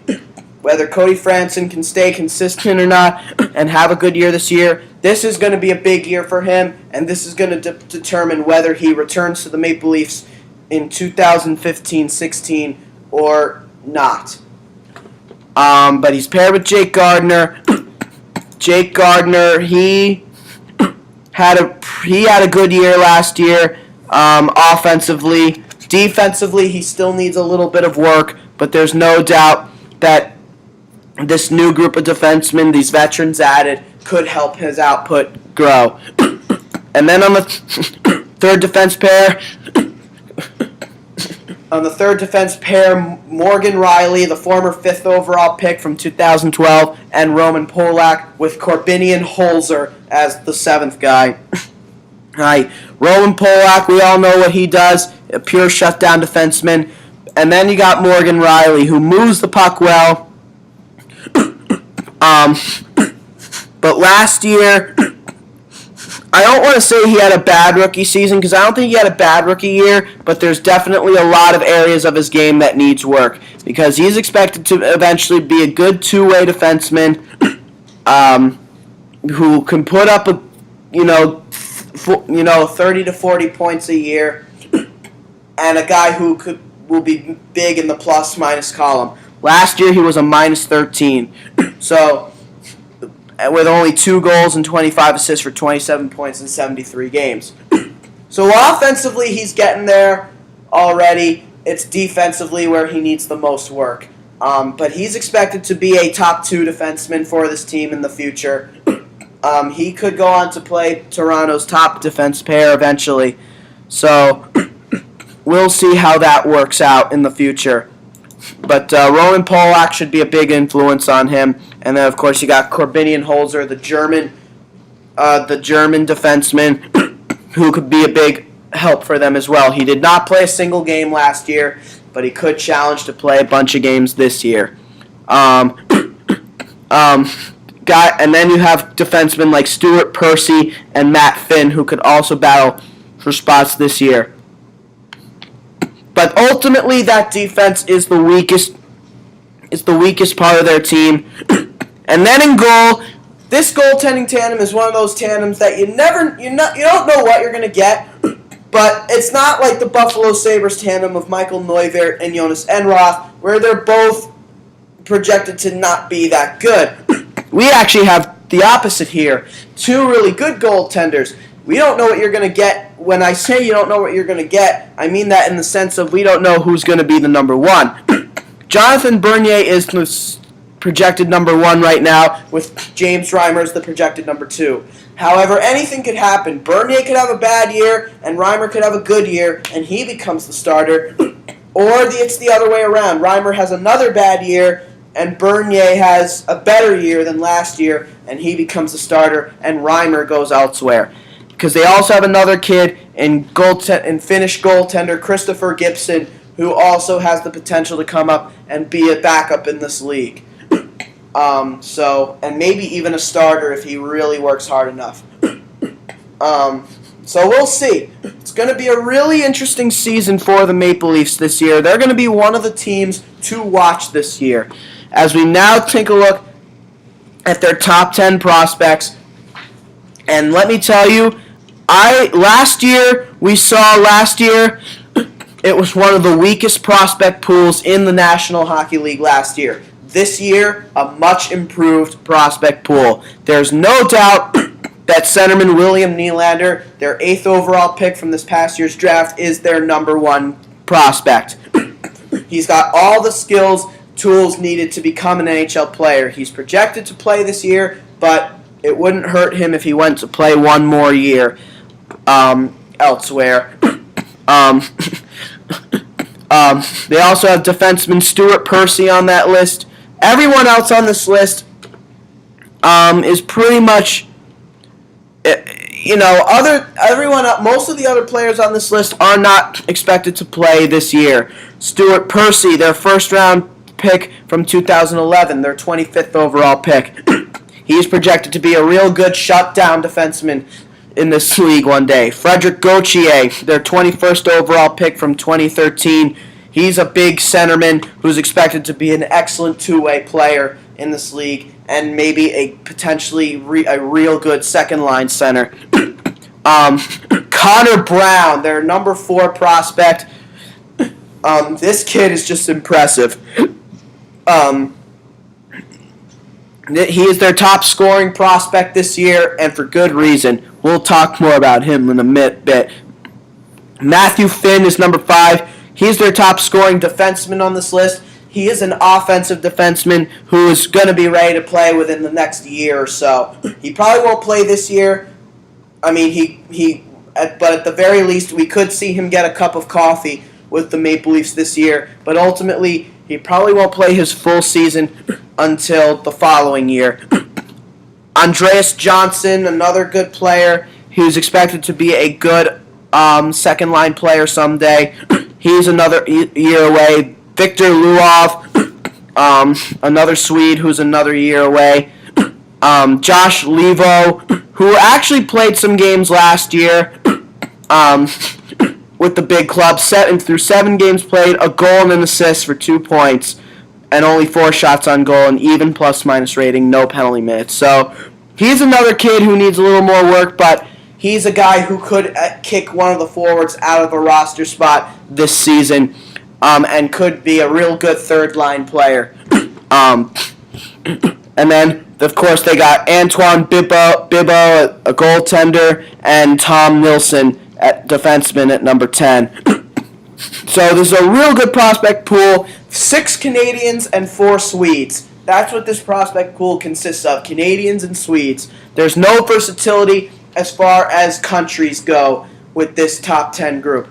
whether Cody Franson can stay consistent or not and have a good year this year, this is going to be a big year for him, and this is going to determine whether he returns to the Maple Leafs in 2015-16 or not. But he's paired with Jake Gardner. Jake Gardner, he had a good year last year, offensively. Defensively, he still needs a little bit of work, but there's no doubt that this new group of defensemen, these veterans added, could help his output grow. And then on the third defense pair, Morgan Riley, the former 5th overall pick from 2012, and Roman Polak, with Corbinian Holzer as the 7th guy. Right. Roman Polak, we all know what he does, a pure shutdown defenseman. And then you got Morgan Riley, who moves the puck well. But last year, I don't want to say he had a bad rookie season, because I don't think he had a bad rookie year, but there's definitely a lot of areas of his game that needs work, because he's expected to eventually be a good two-way defenseman who can put up 30 to 40 points a year, and a guy who will be big in the plus-minus column. Last year he was a minus 13, so with only 2 goals and 25 assists for 27 points in 73 games. So offensively he's getting there already. It's defensively where he needs the most work. But he's expected to be a top 2 defenseman for this team in the future. He could go on to play Toronto's top defense pair eventually. So we'll see how that works out in the future. But Roman Polak should be a big influence on him. And then, of course, you got Corbinian Holzer, the German defenseman, who could be a big help for them as well. He did not play a single game last year, but he could challenge to play a bunch of games this year. And then you have defensemen like Stuart Percy and Matt Finn, who could also battle for spots this year. But ultimately, that defense is the weakest part of their team. And then in goal, this goaltending tandem is one of those tandems that you don't know what you're gonna get. But it's not like the Buffalo Sabres tandem of Michael Neuvirth and Jonas Enroth, where they're both projected to not be that good. We actually have the opposite here. 2 really good goaltenders. We don't know what you're going to get. When I say you don't know what you're going to get, I mean that in the sense of we don't know who's going to be the number 1. Jonathan Bernier is the projected number 1 right now, with James Reimer as the projected number 2. However, anything could happen. Bernier could have a bad year, and Reimer could have a good year, and he becomes the starter. Or it's the other way around. Reimer has another bad year, and Bernier has a better year than last year, and he becomes the starter, and Reimer goes elsewhere. Because they also have another kid in Finnish goaltender Christopher Gibson, who also has the potential to come up and be a backup in this league. And maybe even a starter if he really works hard enough. So we'll see. It's going to be a really interesting season for the Maple Leafs this year. They're going to be one of the teams to watch this year. As we now take a look at their top 10 prospects, and let me tell you, last year it was one of the weakest prospect pools in the National Hockey League last year. This year, a much improved prospect pool. There's no doubt that centerman William Nylander, their 8th overall pick from this past year's draft, is their number 1 prospect. He's got all the skills, tools needed to become an NHL player. He's projected to play this year, but it wouldn't hurt him if he went to play one more year elsewhere. They also have defenseman Stuart Percy on that list. Everyone else on this list is pretty much, most of the other players on this list are not expected to play this year. Stuart Percy, their first-round pick from 2011, their 25th overall pick. He's projected to be a real good shutdown defenseman in this league one day. Frederick Gauthier, their 21st overall pick from 2013. He's a big centerman who's expected to be an excellent two-way player in this league and maybe a potentially a real good second-line center. Connor Brown, their number 4 prospect, This kid is just impressive. Um, he is their top scoring prospect this year, and for good reason. We'll talk more about him in a bit. Matthew Finn is number 5. He's their top scoring defenseman on this list. He is an offensive defenseman who is going to be ready to play within the next year or so. He probably won't play this year. I mean, but at the very least, we could see him get a cup of coffee with the Maple Leafs this year. But ultimately, he probably won't play his full season until the following year. Andreas Johnson, another good player, who's expected to be a good second-line player someday. He's another year away. Victor Luov, another Swede who's another year away. Josh Levo, who actually played some games last year with the big club. Through 7 games played, a goal and an assist for 2 points, and only 4 shots on goal, and even plus-minus rating, no penalty minutes. So he's another kid who needs a little more work, but he's a guy who could kick one of the forwards out of a roster spot this season. And could be a real good third-line player. And then, of course, they got Antoine Bibeau, a goaltender, and Tom Nilsson, at defenseman at number 10. So there's a real good prospect pool. 6 Canadians and 4 Swedes. That's what this prospect pool consists of, Canadians and Swedes. There's no versatility as far as countries go with this top 10 group.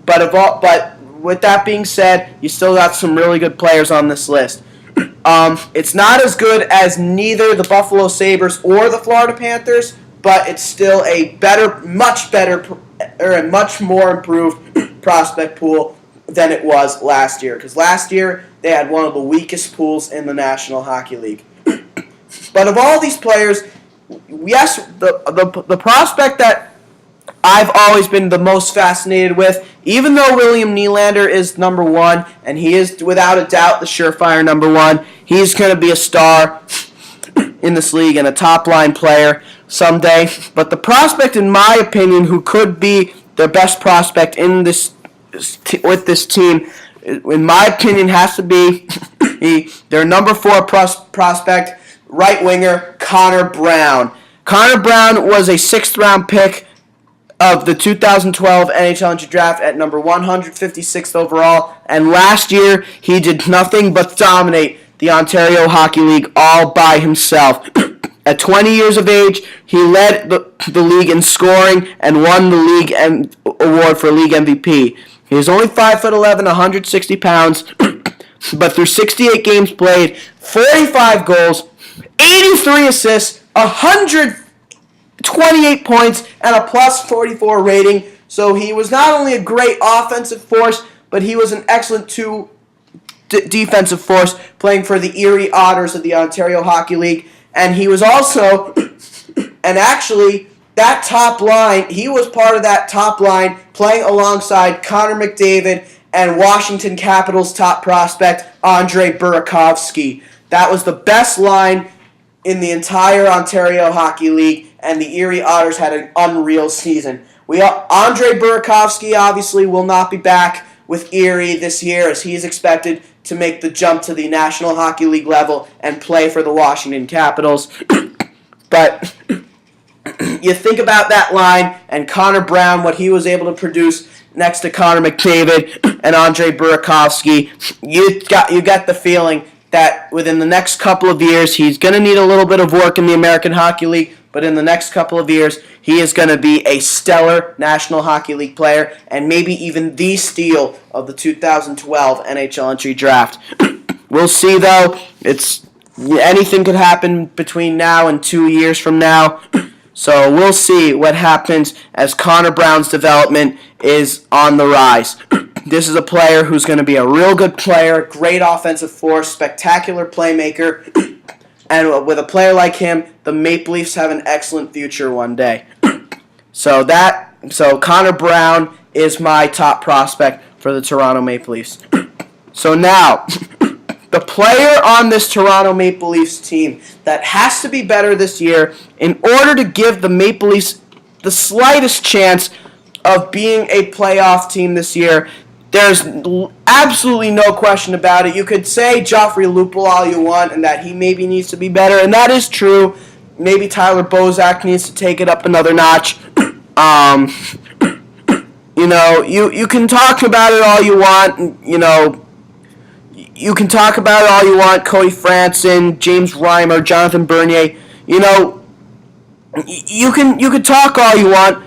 But with that being said, you still got some really good players on this list. It's not as good as neither the Buffalo Sabres or the Florida Panthers, but it's still a much more improved prospect pool than it was last year. Because last year, they had one of the weakest pools in the National Hockey League. But of all these players, yes, the prospect that I've always been the most fascinated with, even though William Nylander is number 1, and he is without a doubt the surefire number 1, he's going to be a star in this league and a top-line player someday. But the prospect, in my opinion, who could be their best prospect in with this team, in my opinion, has to be their number 4 prospect, right winger, Connor Brown. Connor Brown was a 6th-round pick of the 2012 NHL entry draft at number 156th overall, and last year he did nothing but dominate the Ontario Hockey League all by himself. At 20 years of age, he led the league in scoring and won the league award for league MVP. He is only 5'11", 160 pounds, but through 68 games played, 45 goals, 83 assists, 128 points, and a plus 44 rating. So he was not only a great offensive force, but he was an excellent defensive force, playing for the Erie Otters of the Ontario Hockey League. And he was also, and actually, that top line, he was part of that top line, playing alongside Connor McDavid and Washington Capitals top prospect, Andre Burakovsky. That was the best line in the entire Ontario Hockey League, and the Erie Otters had an unreal season. Andre Burakovsky obviously will not be back with Erie this year, as he is expected to make the jump to the National Hockey League level and play for the Washington Capitals. But you think about that line and Connor Brown, what he was able to produce next to Connor McDavid and Andre Burakovsky, you got the feeling that within the next couple of years, he's going to need a little bit of work in the American Hockey League, but in the next couple of years, he is going to be a stellar National Hockey League player, and maybe even the steal of the 2012 NHL entry draft. We'll see, though. Anything could happen between now and 2 years from now. So we'll see what happens as Connor Brown's development is on the rise. This is a player who's going to be a real good player, great offensive force, spectacular playmaker. And with a player like him, the Maple Leafs have an excellent future one day. So Connor Brown is my top prospect for the Toronto Maple Leafs. So now, the player on this Toronto Maple Leafs team that has to be better this year in order to give the Maple Leafs the slightest chance of being a playoff team this year There's absolutely no question about it. You could say Joffrey Lupul all you want and that he maybe needs to be better, and that is true. Maybe Tyler Bozak needs to take it up another notch. You can talk about it all you want. You can talk about it all you want. Cody Franson, James Reimer, Jonathan Bernier. You can talk all you want,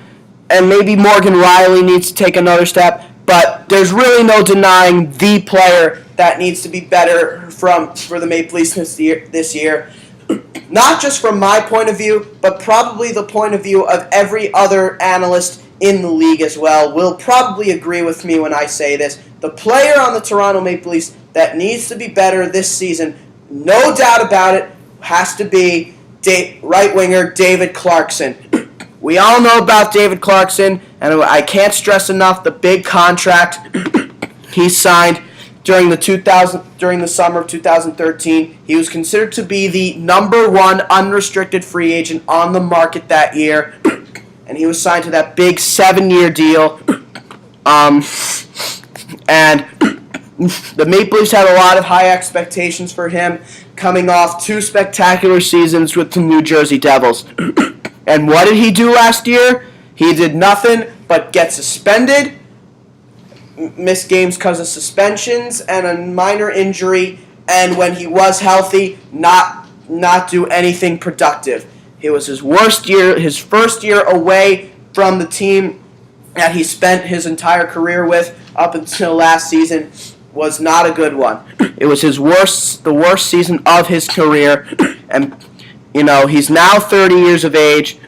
and maybe Morgan Riley needs to take another step. But there's really no denying the player that needs to be better for the Maple Leafs this year. Not just from my point of view, but probably the point of view of every other analyst in the league as well will probably agree with me when I say this. The player on the Toronto Maple Leafs that needs to be better this season, no doubt about it, has to be right winger David Clarkson. We all know about David Clarkson, and I can't stress enough the big contract he signed during the summer of 2013. He was considered to be the number one unrestricted free agent on the market that year, and he was signed to that big 7-year deal. And the Maple Leafs had a lot of high expectations for him, coming off 2 spectacular seasons with the New Jersey Devils. And what did he do last year? He did nothing but get suspended, miss games because of suspensions and a minor injury, and when he was healthy, not do anything productive. It was his worst year, his first year away from the team that he spent his entire career with up until last season was not a good one. It was the worst season of his career, and he's now 30 years of age.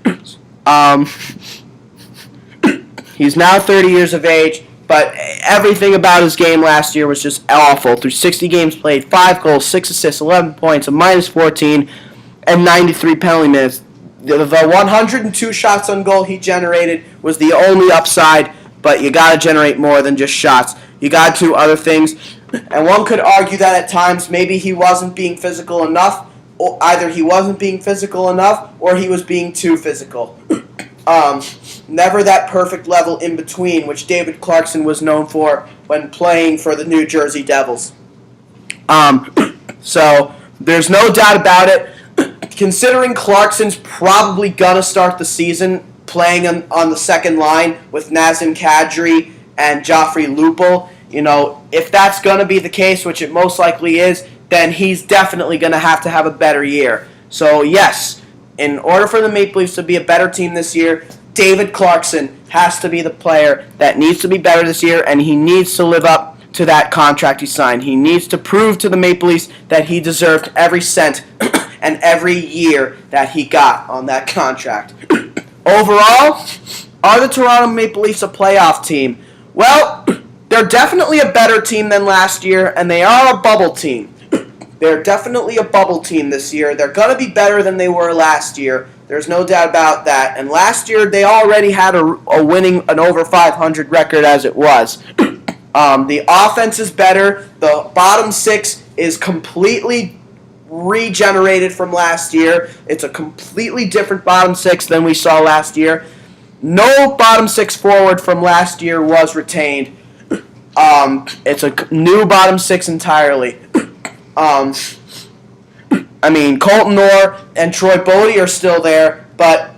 He's now 30 years of age, but everything about his game last year was just awful. Through 60 games played, 5 goals, 6 assists, 11 points, a -14, and 93 penalty minutes. The 102 shots on goal he generated was the only upside, but you got to generate more than just shots. You got to do other things, and one could argue that at times maybe he wasn't being physical enough. Either he wasn't being physical enough or he was being too physical. Never that perfect level in between, which David Clarkson was known for when playing for the New Jersey Devils. So there's no doubt about it. Considering Clarkson's probably going to start the season playing on the second line with Nazem Kadri and Joffrey Lupul, if that's going to be the case, which it most likely is, then he's definitely going to have a better year. So, yes, in order for the Maple Leafs to be a better team this year, David Clarkson has to be the player that needs to be better this year, and he needs to live up to that contract he signed. He needs to prove to the Maple Leafs that he deserved every cent and every year that he got on that contract. Overall, are the Toronto Maple Leafs a playoff team? Well, they're definitely a better team than last year, and they are a bubble team. They're definitely a bubble team this year. They're going to be better than they were last year. There's no doubt about that. And last year, they already had an over 500 record as it was. The offense is better. The bottom 6 is completely regenerated from last year. It's a completely different bottom 6 than we saw last year. No bottom 6 forward from last year was retained. It's a new bottom 6 entirely. Colton Orr and Troy Bodie are still there, but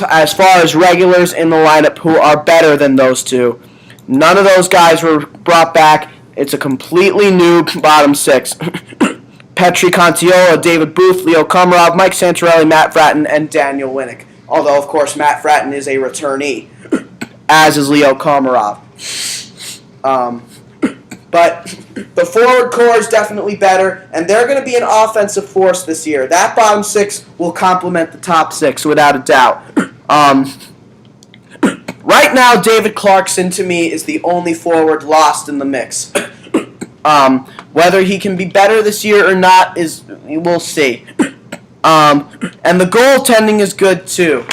as far as regulars in the lineup who are better than those two, none of those guys were brought back. It's a completely new bottom 6. Petri Contiola, David Booth, Leo Komarov, Mike Santorelli, Matt Fratton, and Daniel Winnick. Although, of course, Matt Fratton is a returnee, as is Leo Komarov. But the forward core is definitely better, and they're going to be an offensive force this year. That bottom 6 will complement the top 6, without a doubt. Right now, David Clarkson, to me, is the only forward lost in the mix. Whether he can be better this year or not, we'll see. And the goaltending is good, too.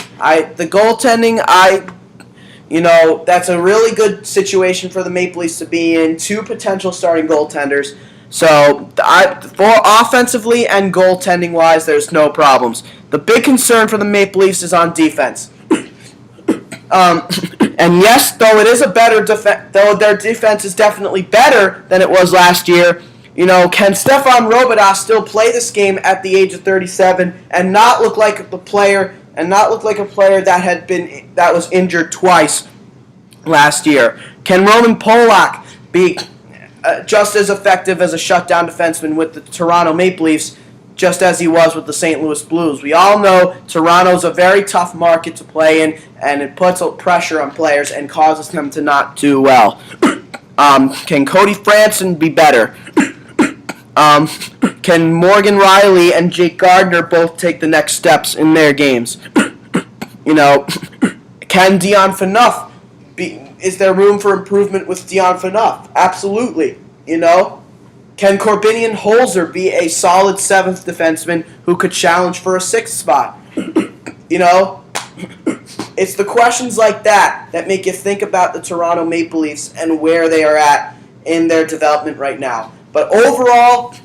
That's a really good situation for the Maple Leafs to be in. 2 potential starting goaltenders. So, for offensively and goaltending-wise, there's no problems. The big concern for the Maple Leafs is on defense. And yes, though it is a better defense, though their defense is definitely better than it was last year. Can Stefan Robidas still play this game at the age of 37 and not look like a player that was injured twice last year? Can Roman Polak be just as effective as a shutdown defenseman with the Toronto Maple Leafs, just as he was with the St. Louis Blues? We all know Toronto's a very tough market to play in, and it puts pressure on players and causes them to not do well. Can Cody Franson be better? Can Morgan Riley and Jake Gardner both take the next steps in their games? Can Dion Phaneuf is there room for improvement with Dion Phaneuf? Absolutely. Can Corbinian Holzer be a solid 7th defenseman who could challenge for a 6th spot? It's the questions like that make you think about the Toronto Maple Leafs and where they are at in their development right now. But overall,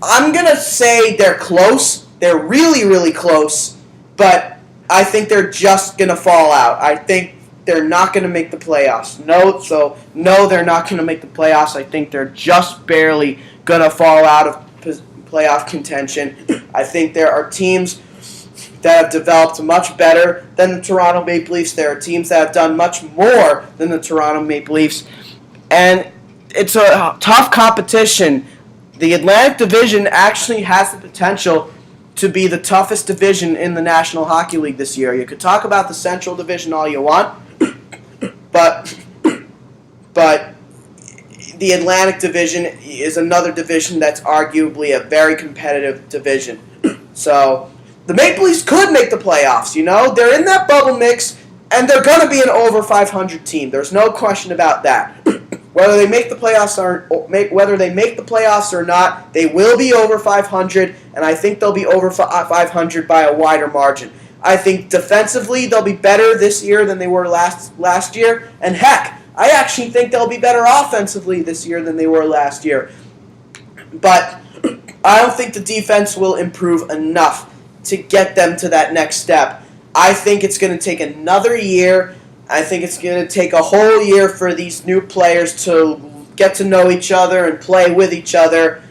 I'm going to say they're close. They're really, really close. But I think they're just going to fall out. I think they're not going to make the playoffs. No, they're not going to make the playoffs. I think they're just barely going to fall out of playoff contention. I think there are teams that have developed much better than the Toronto Maple Leafs. There are teams that have done much more than the Toronto Maple Leafs. And it's a tough competition. The Atlantic Division actually has the potential to be the toughest division in the National Hockey League this year. You could talk about the Central Division all you want, but the Atlantic Division is another division that's arguably a very competitive division. So the Maple Leafs could make the playoffs. They're in that bubble mix, and they're going to be an over 500 team. There's no question about that. Whether they make the playoffs or not, they will be over 500, and I think they'll be over 500 by a wider margin. I think defensively they'll be better this year than they were last year, and heck, I actually think they'll be better offensively this year than they were last year. But I don't think the defense will improve enough to get them to that next step. I think it's going to take another year. I think it's going to take a whole year for these new players to get to know each other and play with each other.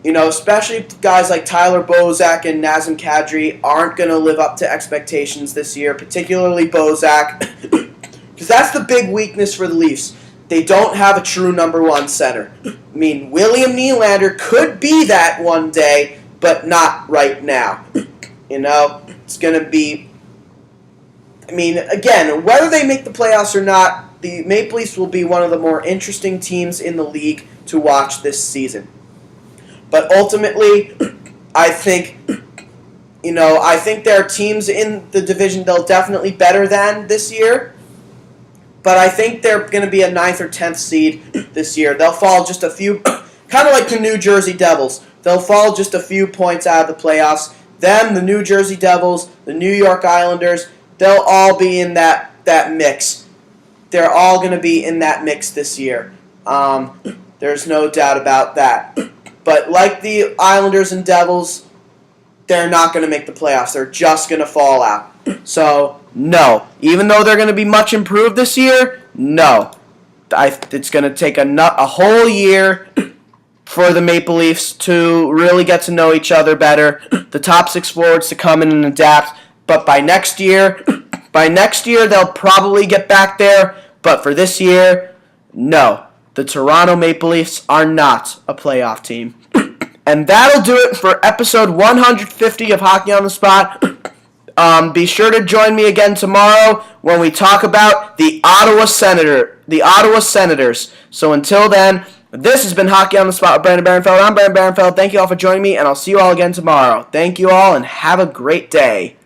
Especially guys like Tyler Bozak and Nazem Kadri aren't going to live up to expectations this year, particularly Bozak, because that's the big weakness for the Leafs. They don't have a true number one center. William Nylander could be that one day, but not right now. It's going to be... again, whether they make the playoffs or not, the Maple Leafs will be one of the more interesting teams in the league to watch this season. But ultimately, I think there are teams in the division they'll definitely better than this year. But I think they're going to be a 9th or 10th seed this year. They'll fall just a few, kind of like the New Jersey Devils. They'll fall just a few points out of the playoffs. Them, the New Jersey Devils, the New York Islanders, they'll all be in that mix. They're all going to be in that mix this year. There's no doubt about that. But like the Islanders and Devils, they're not going to make the playoffs. They're just going to fall out. So, no. Even though they're going to be much improved this year, no. It's going to take a whole year for the Maple Leafs to really get to know each other better. The top 6 forwards to come in and adapt. But by next year, they'll probably get back there. But for this year, no. The Toronto Maple Leafs are not a playoff team. And that'll do it for episode 150 of Hockey on the Spot. Be sure to join me again tomorrow when we talk about the Ottawa Senators. So until then, this has been Hockey on the Spot with Brandon Barenfeld. I'm Brandon Barenfeld. Thank you all for joining me, and I'll see you all again tomorrow. Thank you all, and have a great day.